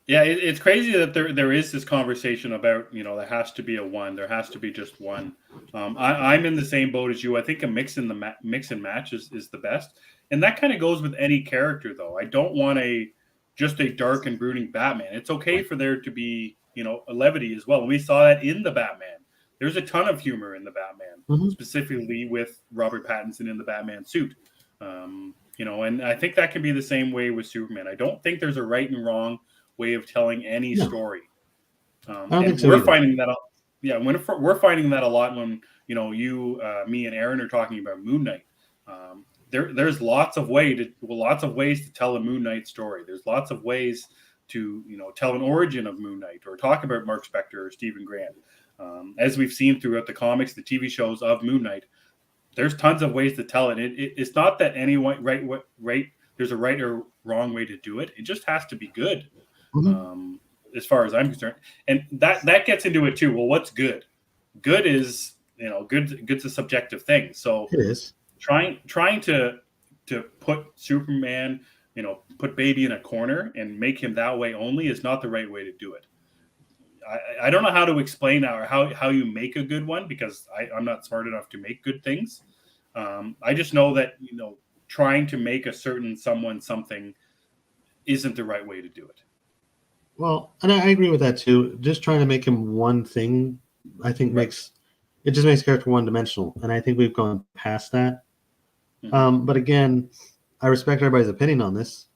Yeah, it's crazy that there is this conversation about, there has to be a one. There has to be just one. I'm in the same boat as you. I think a mix and match is the best. And that kind of goes with any character, though. I don't want just a dark and brooding Batman. It's okay for there to be, a levity as well. And we saw that in the Batman. There's a ton of humor in the Batman, specifically with Robert Pattinson in the Batman suit. And I think that can be the same way with Superman. I don't think there's a right and wrong way of telling any story. I don't think so we're either. finding that. Yeah, we're finding that a lot when you, me, and Aaron are talking about Moon Knight. There's lots of ways to tell a Moon Knight story. There's lots of ways to tell an origin of Moon Knight or talk about Mark Spector or Stephen Grant. As we've seen throughout the comics, the TV shows of Moon Knight, there's tons of ways to tell it. It's not that anyone there's a right or wrong way to do it. It just has to be good, as far as I'm concerned. And that gets into it too. Well, what's good? Good is good's a subjective thing. So it is trying to put Superman, put baby in a corner and make him that way only is not the right way to do it. I don't know how to explain or how you make a good one because I'm not smart enough to make good things. I just know that, trying to make a certain someone something isn't the right way to do it. Well, and I agree with that too. Just trying to make him one thing, I think Right. makes character one dimensional, and I think we've gone past that. Mhm. But again, I respect everybody's opinion on this.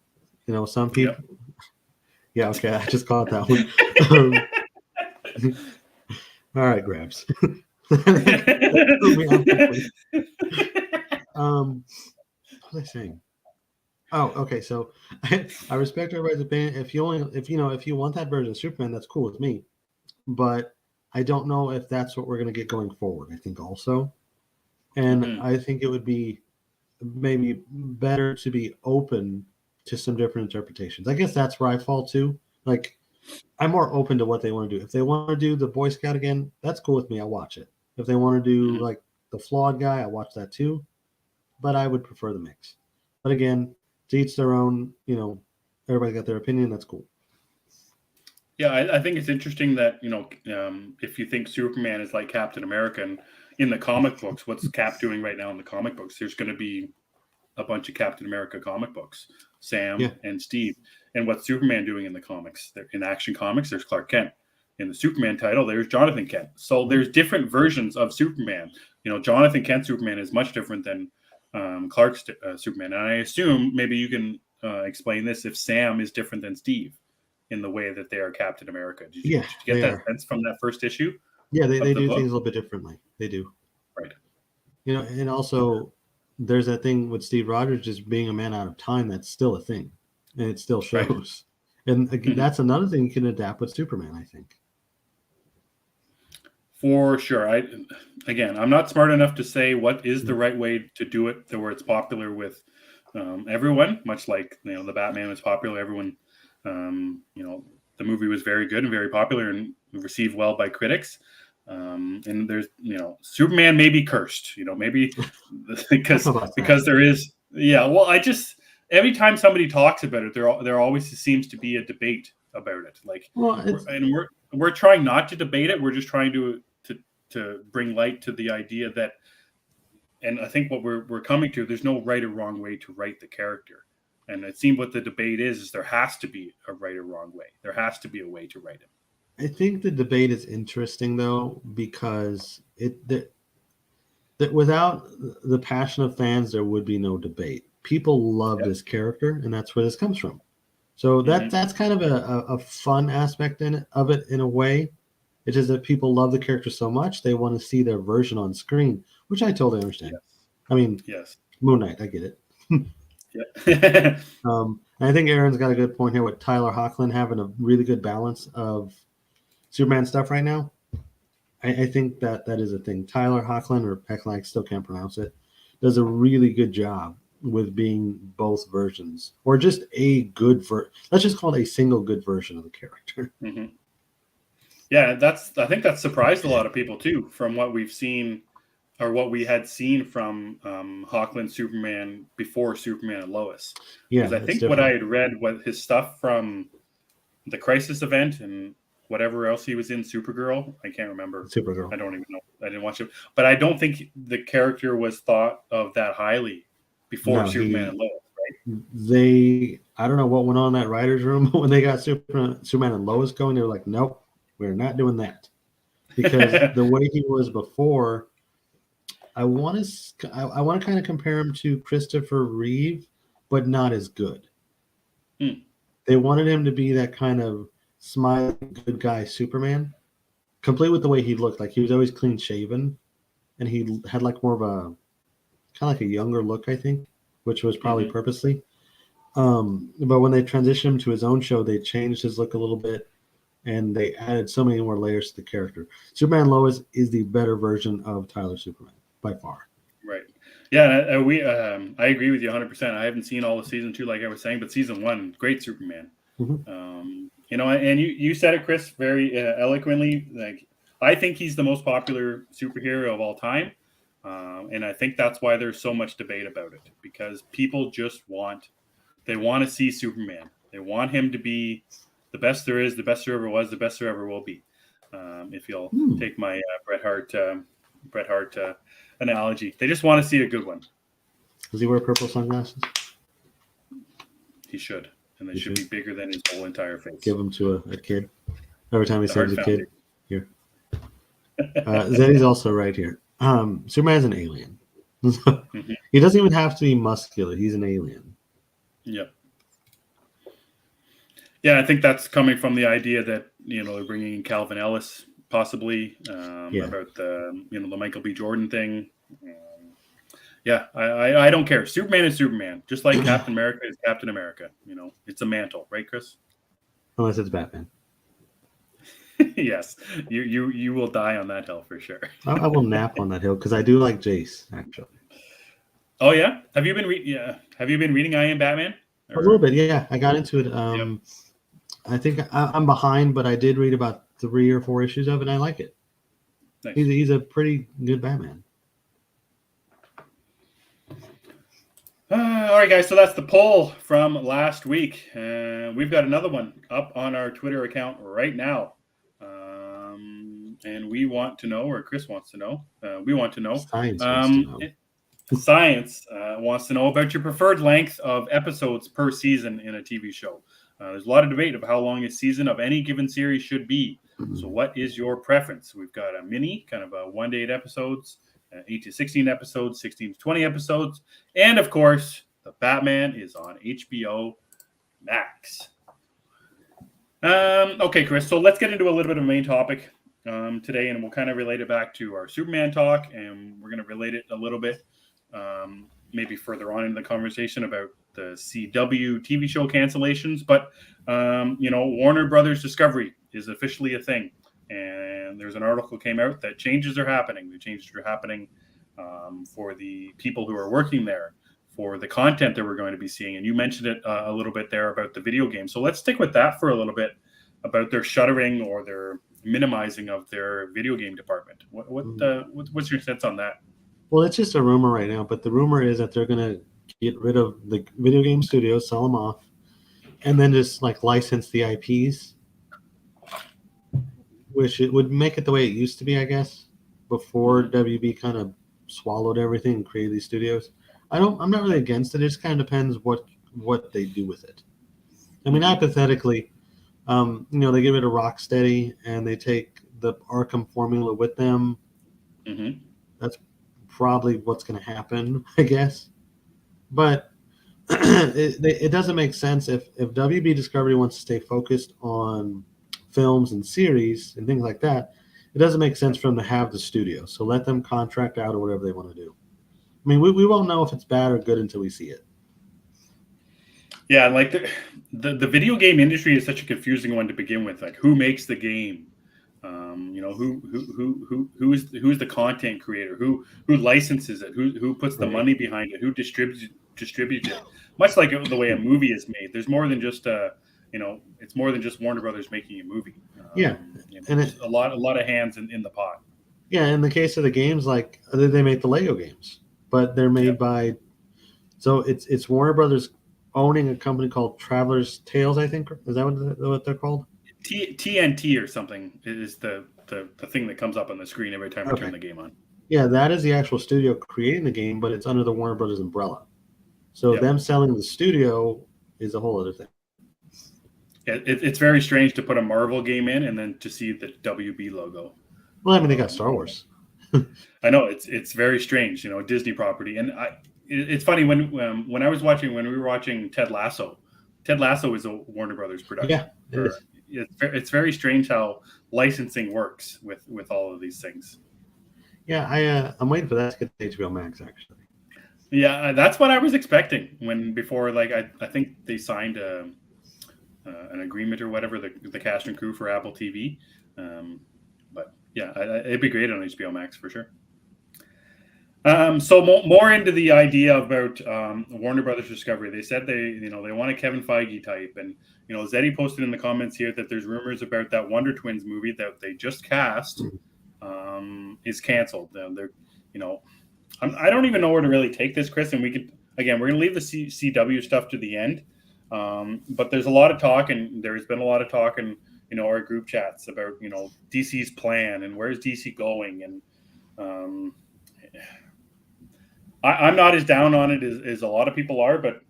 You know, some Yep. people. Yeah, okay, I just caught that one. All right, Grabs. That threw me off completely. What was I saying? Oh, okay. So I respect everybody's opinion. If you want that version of Superman, that's cool with me. But I don't know if that's what we're going to get going forward. I think also, and Mhm. I think it would be maybe better to be open to some different interpretations. I guess that's where I fall too. Like, I'm more open to what they want to do. If they want to do the Boy Scout again, that's cool with me. I'll watch it. If they want to do Mhm. like the flawed guy, I'll watch that too. But I would prefer the mix. But again, to each their own. You know, everybody got their opinion. That's cool. Yeah, I think it's interesting that if you think Superman is like Captain America, and in the comic books, what's Cap doing right now in the comic books? There's going to be a bunch of Captain America comic books, Yeah. Sam and Steve. And what's Superman doing in the comics? In Action Comics, there's Clark Kent. In the Superman title, there's Jonathan Kent. So there's different versions of Superman. Jonathan Kent Superman is much different than Clark's Superman. And I assume maybe you can explain this, if Sam is different than Steve in the way that they are Captain America. Yeah, Did you get they that are. sense from that first issue Yeah, of they the do book? things a little bit differently. They do. Right. You know, and also there's that thing with Steve Rogers just being a man out of time. That's still a thing, and it still Right. shows. And again, Mhm. that's another thing you can adapt with Superman, I think. For sure. I'm not smart enough to say what is the right way to do it to where it's popular with everyone. Much like the Batman was popular, everyone. The movie was very good and very popular and received well by critics. And there's Superman may be cursed. Maybe I don't know about that. because there is. Yeah. Well, every time somebody talks about it, there always seems to be a debate about it. Like Well, it's we're trying not to debate it. We're just trying to bring light to the idea that, and I think what we're coming to, there's no right or wrong way to write the character. And it seems what the debate is there has to be a right or wrong way. There has to be a way to write it. I think the debate is interesting though because that without the passion of fans, there would be no debate. People love Yep. this character, and that's where this comes from. So Mm-hmm. that's kind of a fun aspect of it in a way. It's just that people love the character so much they want to see their version on screen, which I totally understand. Yes. I mean, Yes. Moon Knight, I get it. Yeah. And I think Aaron's got a good point here with Tyler Hoechlin having a really good balance of Superman stuff right now. I think that is a thing. Tyler Hoechlin, or Hoechlin, I still can't pronounce it, does a really good job with being both versions, or just a good let's just call it a single good version of the character. Mm-hmm. Yeah, I think that surprised a lot of people too, from what we've seen or what we had seen from Hoechlin Superman before Superman and Lois. Yeah, Because I it's think what I different. had read was his stuff from the Crisis event and whatever else he was in, Supergirl. I can't remember. Supergirl. I don't even know. I didn't watch it, but I don't think the character was thought of that highly before No, Superman and Lois. I don't know what went on in that writers' room, but when they got Superman and Lois going, they were like, nope, we're not doing that. Because Right? the way he was before, I want to kind of compare him to Christopher Reeve, but not as good. Hmm. They wanted him to be that kind of smiling good guy Superman, complete with the way he looked. Like he was always clean shaven, and he had like more of a kind of like a younger look, I think, which was probably Mm-hmm. purposely. But when they transitioned him to his own show, they changed his look a little bit, and they added so many more layers to the character. Superman Lois is the better version of Tyler Superman by far. Right. Yeah, I agree with you 100%. I haven't seen all of season 2, like I was saying, but season 1, great Superman. Mm-hmm. And you said it, Chris, very eloquently. Like, I think he's the most popular superhero of all time, and I think that's why there's so much debate about it, because people just want to see Superman. They want him to be the best there is, the best there ever was, the best there ever will be. If you'll take my Bret Hart analogy, they just want to see a good one. Does he wear purple sunglasses? He should, and it should be bigger than his whole entire face. Give him to a kid every time he saves a kid. Foundation. Here, Zeddy's also right here. Superman's an alien. He doesn't even have to be muscular. He's an alien. Yep. Yeah, I think that's coming from the idea that they're bringing in Calvin Ellis possibly about the the Michael B. Jordan thing. Yeah, I don't care. Superman is Superman, just like Captain America is Captain America. It's a mantle, right, Chris? Unless it's Batman. Yes, you will die on that hill for sure. I will nap on that hill because I do like Jace actually. Oh yeah, have you been reading I Am Batman? A little bit, yeah. I got into it. I think I'm behind, but I did read about 3 or 4 issues of it, and I like it. Nice. He's a pretty good Batman. All right, guys. So that's the poll from last week. We've got another one up on our Twitter account right now. And we want to know, or Chris wants to know. We want to know. Science wants to know. Science wants to know about your preferred length of episodes per season in a TV show. There's a lot of debate of how long a season of any given series should be. So what is your preference? We've got a mini, kind of a 1 to 8 episodes, 8 to 16 episodes, 16 to 20 episodes. And, of course, The Batman is on HBO Max. Okay, Chris, so let's get into a little bit of a main topic today, and we'll kind of relate it back to our Superman talk, and we're going to relate it a little bit maybe further on in the conversation about the CW TV show cancellations. But, Warner Brothers Discovery is officially a thing. And there's an article came out that changes are happening. The changes are happening for the people who are working there, for the content that we're going to be seeing. And you mentioned it a little bit there about the video game. So let's stick with that for a little bit, about their shuttering or their minimizing of their video game department. What's your sense on that? Well, it's just a rumor right now, but the rumor is that they're going to get rid of the video game studios, sell them off, and then just license the IPs, which it would make it the way it used to be, I guess, before WB kind of swallowed everything and created these studios. I'm not really against it. It just kind of depends what they do with it. I mean, hypothetically, they get rid of Rocksteady and they take the Arkham formula with them. Mm-hmm. That's probably what's going to happen, I guess. But it doesn't make sense if WB Discovery wants to stay focused on films and series and things like that. It doesn't make sense for them to have the studio. So let them contract out or whatever they want to do. I mean, we won't know if it's bad or good until we see it. Yeah, the video game industry is such a confusing one to begin with. Like, who makes the game? Who's the content creator? Who licenses it? Who puts the money behind it? Who distributes it? Much like the way a movie is made, there's more than just it's more than just Warner Brothers making a movie. And it's a lot of hands in the pot. Yeah, in the case of the games, they make the Lego games, but they're made by. So it's Warner Brothers owning a company called Traveler's Tales, I think. Is that what they're called? TNT or something is the thing that comes up on the screen every time we turn the game on. Yeah, that is the actual studio creating the game, but it's under the Warner Brothers umbrella. So them selling the studio is a whole other thing. Yeah, it's very strange to put a Marvel game in and then to see the WB logo. Well, I mean, they got Star Wars. I know it's very strange, Disney property, and it's funny when we were watching Ted Lasso. Ted Lasso is a Warner Brothers production. Yeah, it's very strange how licensing works with all of these things. Yeah, I'm waiting for that to get to HBO Max actually. Yeah, that's what I was expecting before I think they signed an agreement or whatever, the cast and crew for Apple TV. But yeah, it'd be great on HBO Max for sure. So more into the idea about Warner Brothers Discovery. They said they want a Kevin Feige type, and Zeddy posted in the comments here that there's rumors about that Wonder Twins movie that they just cast is canceled. I don't even know where to really take this, Chris. And we're going to leave the CW stuff to the end. But there's a lot of talk, and there's been a lot of talk in our group chats about DC's plan and where's DC going, and I'm not as down on it as a lot of people are, but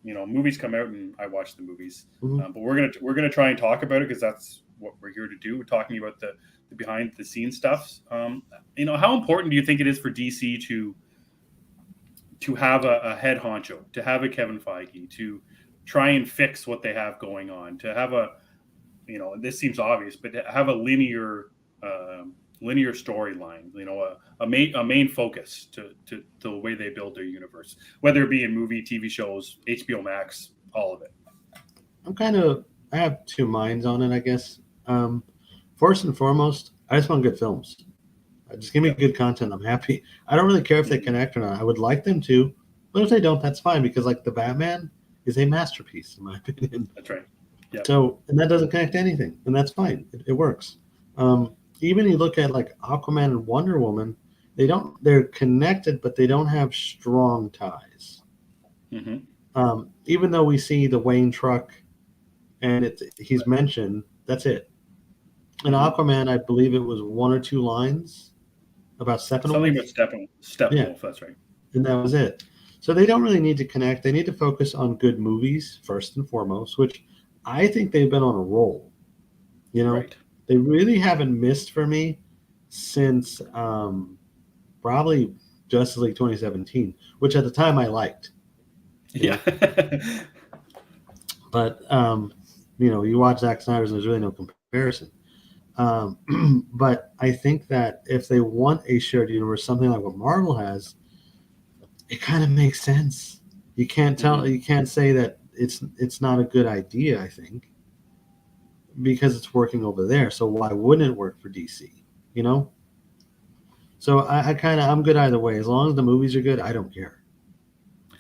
movies come out and I watch the movies. Mhm. But we're gonna try and talk about it because that's what we're here to do. We're talking about the behind the scenes stuff. How important do you think it is for DC to have a head honcho, to have a Kevin Feige, to try and fix what they have going on, to have this seems obvious, but to have a linear storyline, a main focus to the way they build their universe, whether it be in movie, TV shows, HBO Max, all of it. I have two minds on it, I guess. First and foremost, I just want good films. Just give me good content. I'm happy. I don't really care if they connect or not. I would like them to, but if they don't, that's fine because like the Batman is a masterpiece in my opinion. That's right. Yeah. So and that doesn't connect to anything, and that's fine. It works. Even you look at like Aquaman and Wonder Woman, they're connected, but they don't have strong ties. Mm-hmm. Even though we see the Wayne truck, and he's mentioned, that's it. In Aquaman, I believe it was one or two lines about Steppenwolf. Something about Steppenwolf, that's right. And that was it. So they don't really need to connect. They need to focus on good movies first and foremost, which I think they've been on a roll. Right. They really haven't missed for me since probably Justice League 2017, which at the time I liked. Yeah. But, you watch Zack Snyder's and there's really no comparison. But I think that if they want a shared universe, something like what Marvel has, it kind of makes sense. You can't say that it's not a good idea, I think, because it's working over there. So why wouldn't it work for DC? So I'm good either way. As long as the movies are good, I don't care.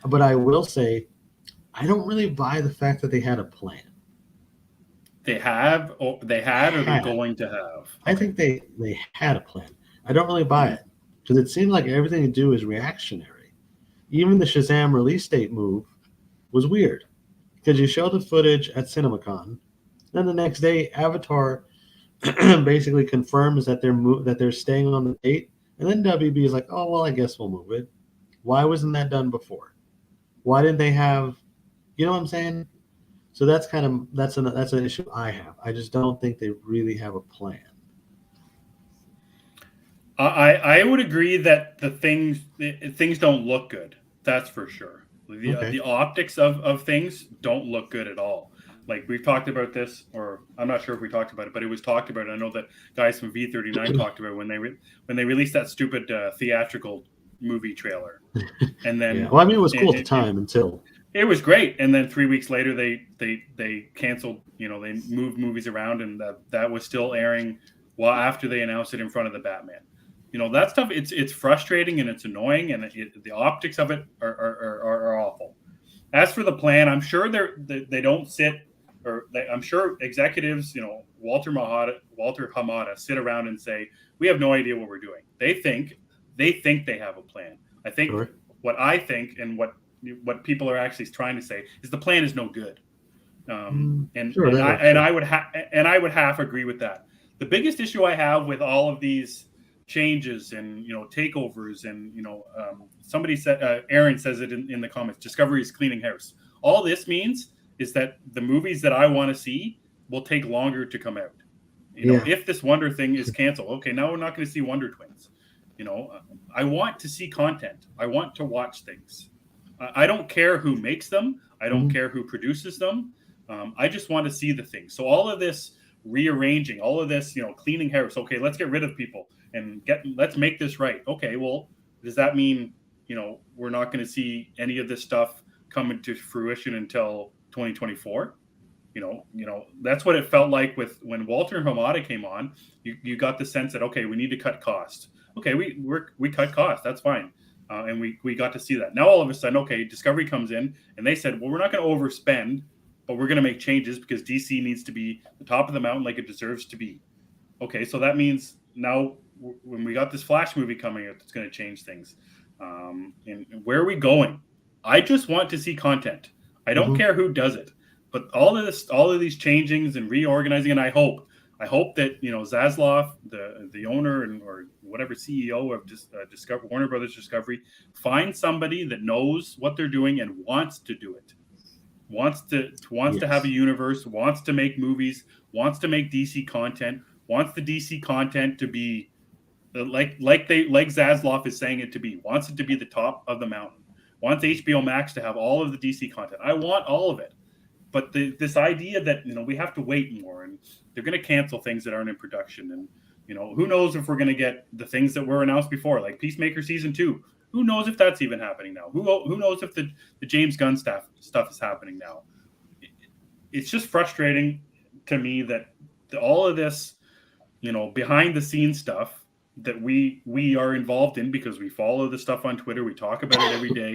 But I will say, I don't really buy the fact that they had a plan. They had, or they're going to have. Okay. I think they had a plan. I don't really buy it because it seemed like everything they do is reactionary. Even the Shazam release date move was weird because you show the footage at CinemaCon, then the next day Avatar basically confirms that they're staying on the date, and then WB is like, oh well, I guess we'll move it. Why wasn't that done before? Why didn't they have? You know what I'm saying? So that's an issue I have. I just don't think they really have a plan. I would agree that things don't look good. That's for sure. The optics of things don't look good at all. Like we've talked about this, or I'm not sure if we talked about it, but it was talked about. I know that guys from V39 talked about when they released that stupid theatrical movie trailer, and then Well, I mean, it was cool at the time until. It was great, and then 3 weeks later, they canceled. They moved movies around, and that was still airing after they announced it in front of the Batman. That stuff. It's frustrating and it's annoying, and the optics of it are awful. As for the plan, I'm sure they don't sit, I'm sure executives, Walter Hamada, sit around and say, we have no idea what we're doing. They think they have a plan. I think what I think and what people are actually trying to say is the plan is no good. I would half agree with that. The biggest issue I have with all of these changes and takeovers and somebody said, Aaron says it in the comments, Discovery is cleaning house. All this means is that the movies that I want to see will take longer to come out. If this Wonder thing is canceled, okay, now we're not going to see Wonder Twins. I want to see content. I want to watch things. I don't care who makes them. I don't care who produces them. I just want to see the things. So all of this rearranging, all of this, cleaning house. Okay, let's get rid of people and let's make this right. Okay, well, does that mean, we're not going to see any of this stuff come into fruition until 2024? That's what it felt like when Walter Hamada came on. You got the sense that, okay, we need to cut costs. Okay, we cut costs. That's fine. And we got to see that. Now all of a sudden, okay, Discovery comes in and they said, well, we're not going to overspend, but we're going to make changes because DC needs to be the top of the mountain like it deserves to be. Okay, so that means now when we got this Flash movie coming out, it's going to change things. And where are we going? I just want to see content. I don't care who does it, but all of these changings and reorganizing, and I hope that Zaslav, the owner or whatever CEO of Warner Brothers Discovery, find somebody that knows what they're doing and wants to do it. wants to have a universe, wants to make movies, wants to make DC content, wants the DC content to be like Zaslav is saying it to be, wants it to be the top of the mountain, wants HBO Max to have all of the DC content. I want all of it. But this idea that, we have to wait more, and they're going to cancel things that aren't in production, and who knows if we're going to get the things that were announced before, like Peacemaker season 2. Who knows if that's even happening now? Who knows if the James Gunn stuff is happening now? It's just frustrating to me that all of this, behind the scenes stuff that we are involved in because we follow the stuff on Twitter, we talk about it every day,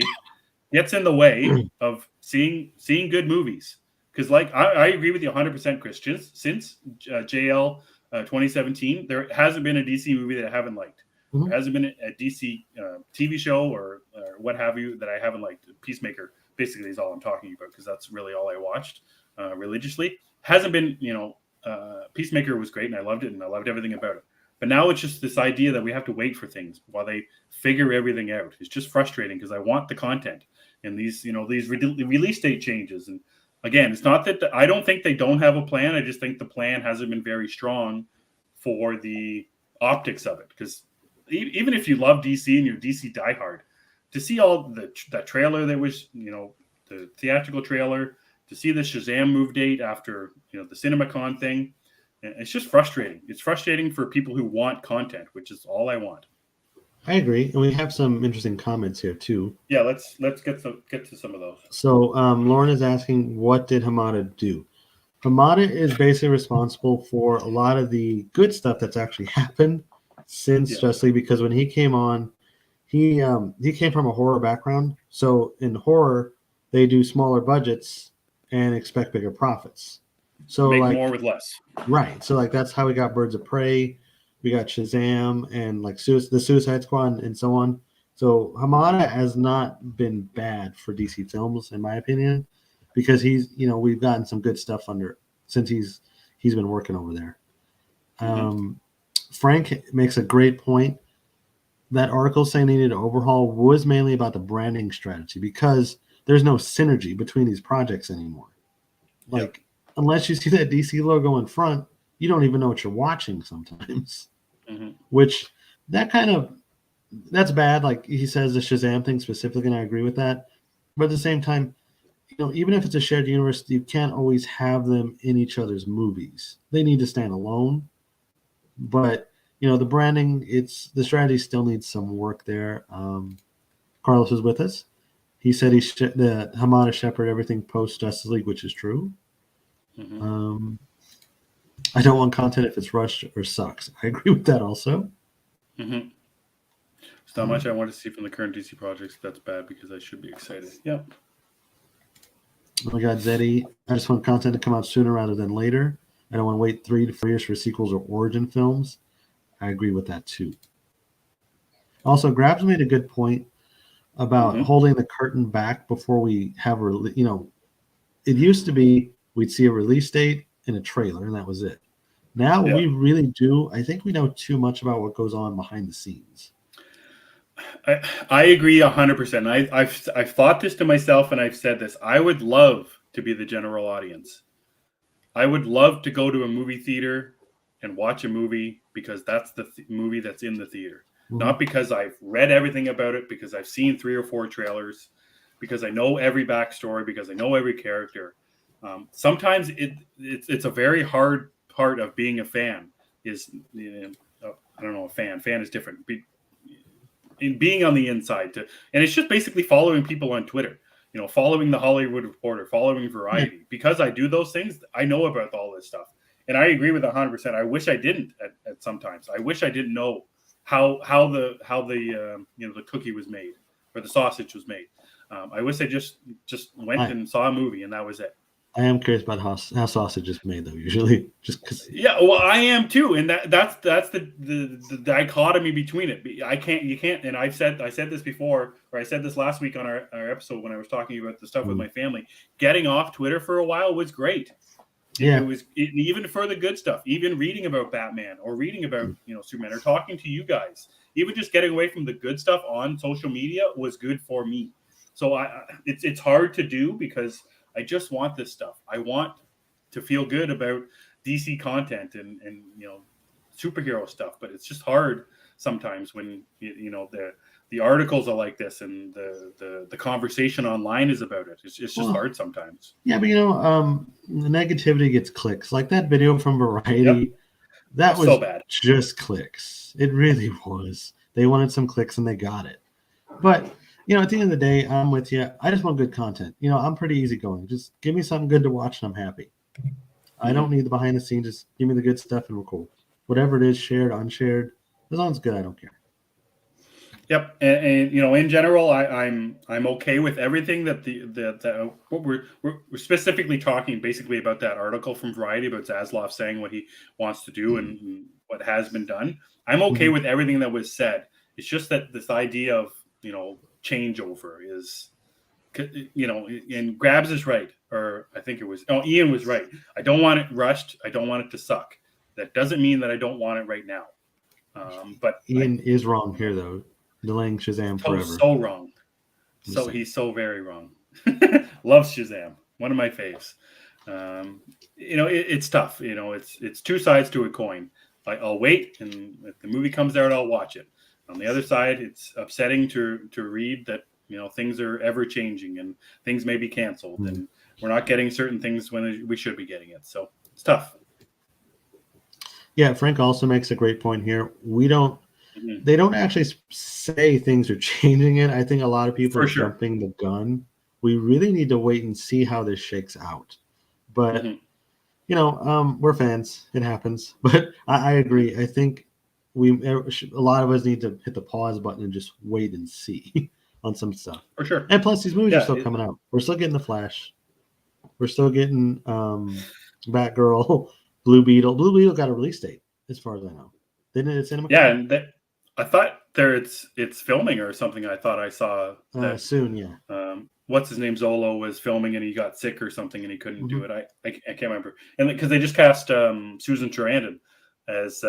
gets in the way of seeing good movies. Because I agree with you 100%, Christian. Since JL 2017, there hasn't been a DC movie that I haven't liked. Mm-hmm. There hasn't been a DC TV show or what have you that I haven't liked. Peacemaker basically is all I'm talking about because that's really all I watched religiously. Hasn't been, Peacemaker was great and I loved it and I loved everything about it. But now it's just this idea that we have to wait for things while they figure everything out. It's just frustrating because I want the content and these release date changes. And again, it's not that I don't think they don't have a plan. I just think the plan hasn't been very strong for the optics of it. Because even if you love DC and you're DC diehard, to see all that trailer that was, the theatrical trailer, to see the Shazam move date after, the CinemaCon thing, it's just frustrating. It's frustrating for people who want content, which is all I want. I agree, and we have some interesting comments here too. Yeah, let's get to some of those. So Lauren is asking, what did Hamada do? Hamada is basically responsible for a lot of the good stuff that's actually happened since Justice League, because when he came on, he came from a horror background. So in horror, they do smaller budgets and expect bigger profits. So make more with less. Right. So that's how we got Birds of Prey. We got Shazam and the Suicide Squad and so on. So Hamada has not been bad for DC Films, in my opinion, because we've gotten some good stuff since he's been working over there. Frank makes a great point. That article saying they needed to overhaul was mainly about the branding strategy because there's no synergy between these projects anymore. Unless you see that DC logo in front, you don't even know what you're watching sometimes. Which that's bad. Like he says, the Shazam thing specifically, and I agree with that. But at the same time, even if it's a shared universe, you can't always have them in each other's movies. They need to stand alone. But the branding, the strategy still needs some work there. Carlos is with us. He said that Hamada shepherded everything post Justice League, which is true. I don't want content if it's rushed or sucks. I agree with that also. There's not much I want to see from the current DC projects. That's bad because I should be excited. Yep. Oh my God, Zeddy. I just want content to come out sooner rather than later. I don't want to wait 3 to 4 years for sequels or origin films. I agree with that too. Also, Grabs made a good point about holding the curtain back before we have it used to be we'd see a release date and a trailer, and that was it. Now we really do. I think we know too much about what goes on behind the scenes. I agree 100%. I've thought this to myself, and I've said this. I would love to be the general audience. I would love to go to a movie theater and watch a movie because that's the movie that's in the theater. Not because I've read everything about it, because I've seen 3 or 4 trailers, because I know every backstory, because I know every character. Sometimes it's a very hard part of being a fan is, I don't know, a fan is different. In being on the inside and it's just basically following people on Twitter, following the Hollywood Reporter, following Variety, because I do those things. I know about all this stuff. And I agree with 100%. I wish I didn't at sometimes. I wish I didn't know how the cookie was made or the sausage was made. I wish I just went and saw a movie and that was it. I am curious about how sausage is made, though. Usually, just because. Yeah, well, I am too, and that's the dichotomy between it. You can't. And I said this before, or I said this last week on our episode when I was talking about the stuff with my family. Getting off Twitter for a while was great. Yeah, it was even for the good stuff. Even reading about Batman or reading about Superman or talking to you guys. Even just getting away from the good stuff on social media was good for me. So it's hard to do because I just want this stuff. I want to feel good about DC content and superhero stuff, but it's just hard sometimes when the articles are like this and the conversation online is about it. It's just hard sometimes. Yeah, but the negativity gets clicks. Like that video from Variety, that was so bad. Just clicks. It really was. They wanted some clicks and they got it. But at the end of the day, I'm with you. I just want good content. I'm pretty easygoing. Just give me something good to watch and I'm happy. I don't need the behind the scenes. Just give me the good stuff and we're cool. Whatever it is, shared, unshared, as long as it's good, I don't care. Yep, and in general, I'm okay with everything that what we're specifically talking basically about that article from Variety about Zaslav saying what he wants to do and what has been done. I'm okay with everything that was said. It's just that this idea of changeover is, and Grabs is right, or I think it was Ian was right. I don't want it rushed. I don't want it to suck. That doesn't mean that I don't want it right now. But Ian is wrong here though. Delaying Shazam forever. So wrong. So he's so very wrong. Loves Shazam. One of my faves. It's tough. It's two sides to a coin. I'll wait, and if the movie comes out, I'll watch it. On the other side, it's upsetting to read that things are ever changing and things may be canceled, and we're not getting certain things when we should be getting it. So it's tough. Yeah, Frank also makes a great point here. They don't actually say things are changing it. I think a lot of people are jumping the gun. We really need to wait and see how this shakes out. But, we're fans. It happens. But I agree. I think a lot of us need to hit the pause button and just wait and see on some stuff. For sure. And plus, these movies are still coming out. We're still getting The Flash. We're still getting Batgirl, Blue Beetle. Blue Beetle got a release date, as far as I know. Didn't it? Cinema. Yeah, and I thought it's filming or something. I thought I saw that soon. Yeah. What's his name? Zolo was filming and he got sick or something and he couldn't do it. I can't remember. And because they just cast Susan Sarandon as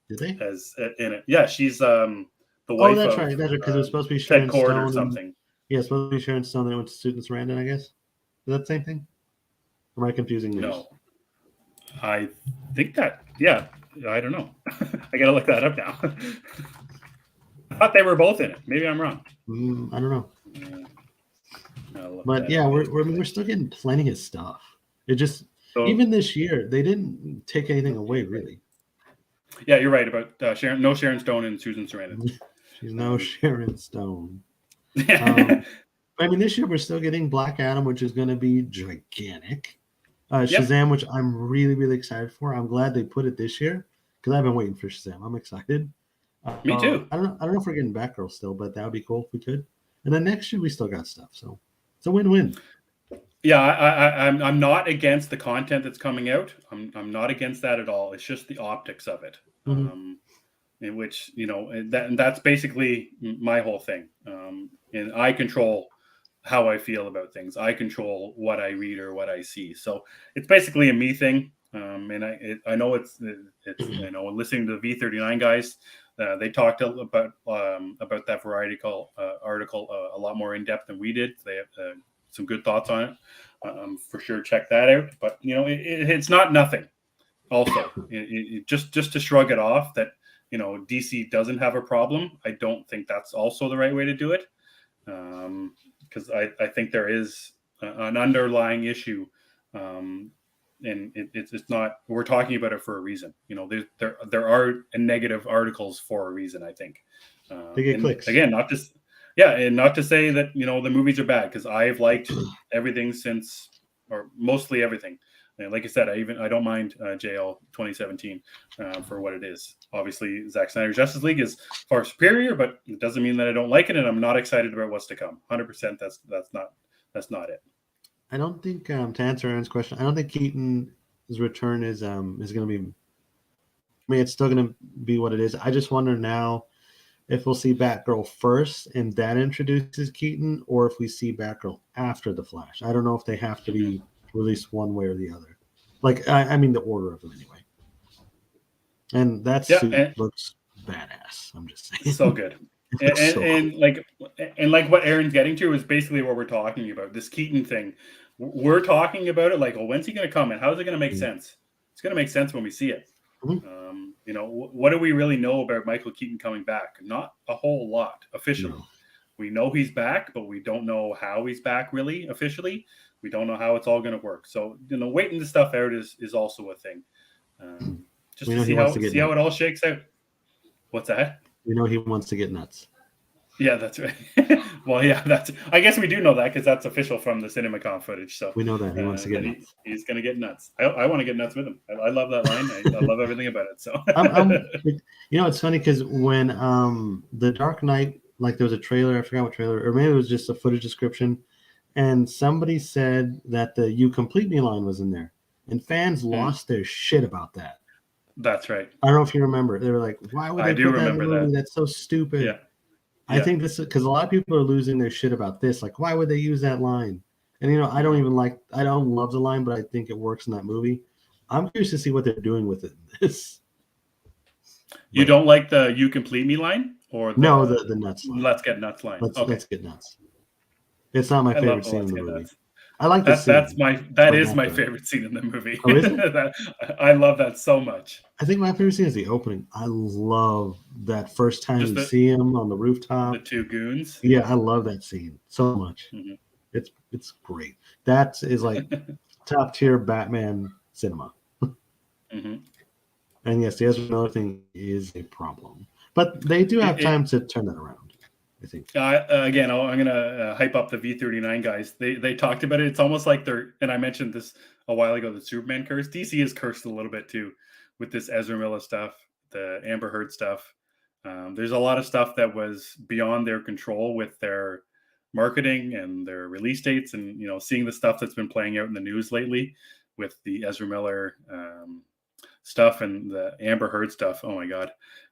did they as in it? Yeah, she's the wife. Oh, that's right. That's right. Because it was supposed to be Sharon Stone or something. Yeah, it's supposed to be Sharon Stone. Then it went to Susan Sarandon, I guess. Is that the same thing? Or am I confusing news? No, I think that. Yeah. I don't know. I gotta look that up now. I thought they were both in it. Maybe I'm wrong. I don't know. But yeah, we're still getting plenty of stuff. It just even this year they didn't take anything away really. Yeah, you're right about Sharon. No Sharon Stone and Susan Sarandon. She's no Sharon Stone. I mean, this year we're still getting Black Adam, which is going to be gigantic. Shazam, which I'm really, really excited for. I'm glad they put it this year because I've been waiting for Shazam. I'm excited. Me too. I don't know if we're getting Batgirl still, but that would be cool if we could. And then next year we still got stuff, so it's a win-win. Yeah, I'm not against the content that's coming out. I'm not against that at all. It's just the optics of it, in which that's basically my whole thing. And I control how I feel about things. I control what I read or what I see. So it's basically a me thing. And I know it's listening to the V39 guys, they talked about that Variety article a lot more in depth than we did. They have some good thoughts on it. For sure, check that out. But it's not nothing. Also, just to shrug it off that DC doesn't have a problem. I don't think that's also the right way to do it. Because I think there is an underlying issue, and it's not. We're talking about it for a reason. There are negative articles for a reason. I think. They get clicks again. Not to say that the movies are bad, because I've liked everything since, or mostly everything. And like I said, I don't mind JL 2017 for what it is. Obviously, Zack Snyder's Justice League is far superior, but it doesn't mean that I don't like it, and I'm not excited about what's to come. 100%. That's not it. I don't think to answer Aaron's question, I don't think Keaton's return is going to be. I mean, it's still going to be what it is. I just wonder now if we'll see Batgirl first and that introduces Keaton, or if we see Batgirl after the Flash. I don't know if they have to be released one way or the other. Like, I mean, the order of them anyway. And that suit looks badass. I'm just saying. So good. And, It's so cool. and like what Aaron's getting to is basically what we're talking about. This Keaton thing, we're talking about it like, well, when's he going to come and how is it going to make sense? It's going to make sense when we see it. Mhm. You know, what do we really know about Michael Keaton coming back? Not a whole lot officially. No. We know he's back, but we don't know how he's back really officially. We don't know how it's all going to work. So, you know, waiting the stuff out is also a thing. Just We to know he wants to get see how nuts. it all shakes out. What's that? We know he wants to get nuts. Yeah, that's right. Well, yeah, that's. I guess we do know that because that's official from the CinemaCon footage. So We know that he wants to get nuts. he's going to get nuts. I want to get nuts with him. I love that line. I love everything about it. So You know, it's funny because when the Dark Knight, like there was a trailer, I forgot what trailer, or maybe it was just a footage description, and somebody said that the "You Complete Me" line was in there, and fans lost their shit about that. That's right. I don't know if you remember. They were like, "Why would I they do put that in the remember movie? that. That's so stupid." Yeah. I think this is because a lot of people are losing their shit about this. Like, why would they use that line? And you know, I don't love the line, but I think it works in that movie. I'm curious to see what they're doing with it. This. You don't like the "You Complete Me" line or No, the nuts line. "Let's get nuts" line? Let's get nuts. It's not my I love favorite the scene in "Let's the get movie. nuts." I like the scene. That but is not my the- favorite scene in the movie. Oh, is it? I love that so much. I think my favorite scene is the opening. I love that first time Just we see him on the rooftop. the two goons. Yeah, I love that scene so much. Mhm. It's great. That is like top tier Batman cinema. Mhm. And yes, the Ezra Miller thing is a problem, but they do have time to turn that around. I think. Again, I'm going to hype up the V39 guys. They talked about it. It's almost like they're, and I mentioned this a while ago, the Superman curse. DC is cursed a little bit too with this Ezra Miller stuff, the Amber Heard stuff. There's a lot of stuff that was beyond their control with their marketing and their release dates, and you know, seeing the stuff that's been playing out in the news lately with the Ezra Miller stuff and the Amber Heard stuff. Oh my God.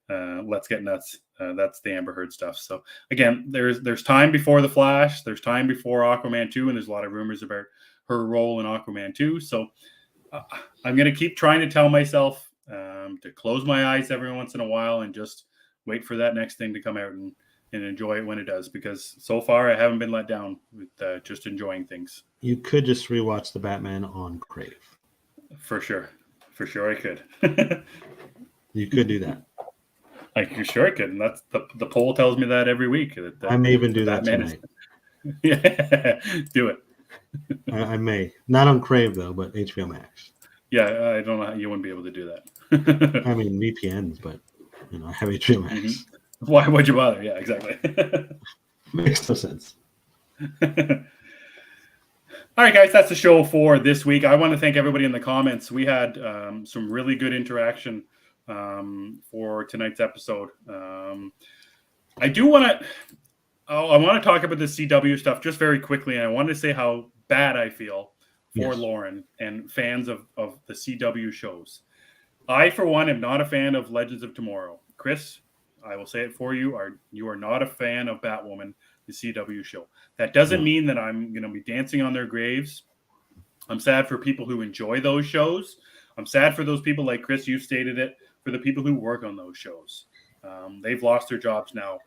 Let's get nuts. That's the Amber Heard stuff. So again, there's time before the Flash. There's time before Aquaman 2, and there's a lot of rumors about her role in Aquaman 2. So I'm going to keep trying to tell myself to close my eyes every once in a while and just wait for that next thing to come out and enjoy it when it does. Because so far I haven't been let down with just enjoying things. You could just rewatch the Batman on Crave. For sure I could. You could do that. Like, sure I could, and that's the poll tells me that every week. That I may even do that tonight. Yeah, do it. I may not on Crave though, but HBO Max. Yeah, I don't know how you wouldn't be able to do that. I mean VPNs, but you know I have HBO Max. Mm-hmm. Why would you bother? Yeah, exactly. Makes no sense. All right, guys, that's the show for this week. I want to thank everybody in the comments. We had some really good interaction for tonight's episode. I do want to. I want to talk about the CW stuff just very quickly, and I want to say how bad I feel for Lauren and fans of the CW shows. I, for one, am not a fan of Legends of Tomorrow. Chris, I will say it for you: you are not a fan of Batwoman, the CW show. That doesn't mean that I'm going to be dancing on their graves. I'm sad for people who enjoy those shows. I'm sad for those people like Chris, you stated it, for the people who work on those shows. They've lost their jobs now.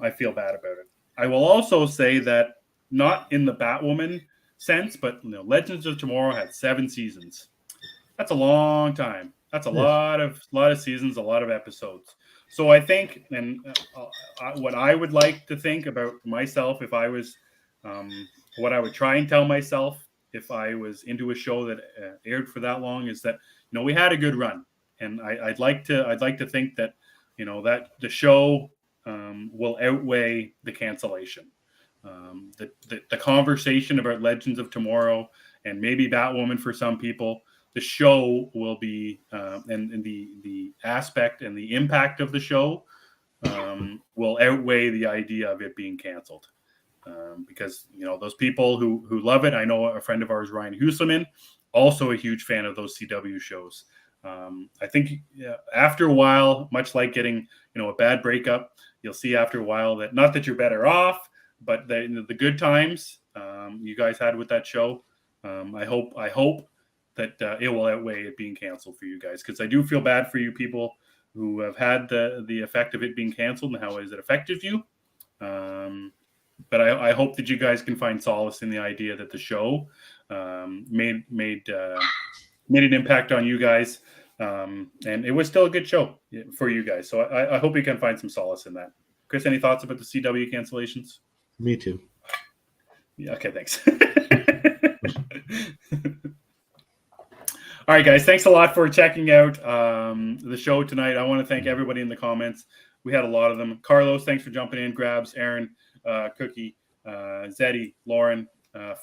I feel bad about it. I will also say that not in the Batwoman sense, but you know, Legends of Tomorrow had 7 seasons. That's a long time. That's a lot of seasons, a lot of episodes. So I think, and what I would like to think about myself if I was, what I would try and tell myself if I was into a show that aired for that long is that, you know, we had a good run, and I'd like to think that, you know, that the show will outweigh the cancellation. The conversation about Legends of Tomorrow and maybe Batwoman for some people, the show will be and the aspect and the impact of the show will outweigh the idea of it being canceled. Because, you know, those people who love it, I know a friend of ours, Ryan Husselman, also a huge fan of those CW shows. I think after a while, much like getting, you know, a bad breakup, you'll see after a while that not that you're better off, but the good times you guys had with that show, I hope that it will outweigh it being canceled for you guys, because I do feel bad for you people who have had the effect of it being canceled and how has it affected you. But I hope that you guys can find solace in the idea that the show made an impact on you guys, and it was still a good show for you guys. So I hope you can find some solace in that. Chris, any thoughts about the CW cancellations? Me too. Yeah, okay, thanks. All right, guys, thanks a lot for checking out the show tonight. I want to thank everybody in the comments. We had a lot of them. Carlos, thanks for jumping in. Grabs, Aaron, Cookie, Zeddy, Lauren,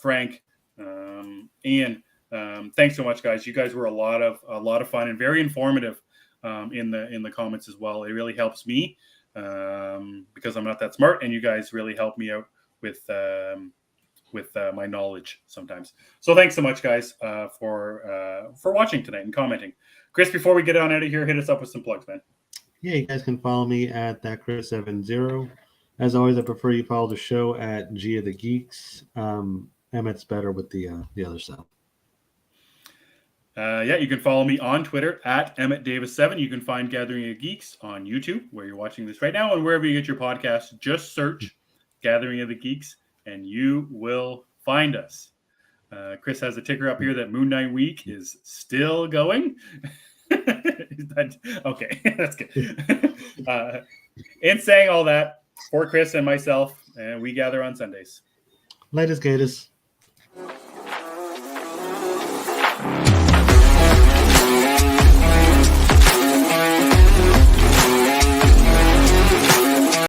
Frank, Ian. Thanks so much, guys. You guys were a lot of fun and very informative in the comments as well. It really helps me because I'm not that smart, and you guys really help me out with my knowledge sometimes. So thanks so much, guys, for watching tonight and commenting. Chris, before we get on out of here, hit us up with some plugs, man. Yeah, you guys can follow me at thatchris70. As always, I prefer you follow the show at G of the Geeks. Emmett's better with the other stuff. Yeah, you can follow me on Twitter at EmmettDavis7. You can find Gathering of Geeks on YouTube, where you're watching this right now, and wherever you get your podcast, just search Gathering of the Geeks, and you will find us. Chris has a ticker up here that Moon Knight Week is still going. Okay, that's good. In saying all that, for Chris and myself, we gather on Sundays. Latest Gators.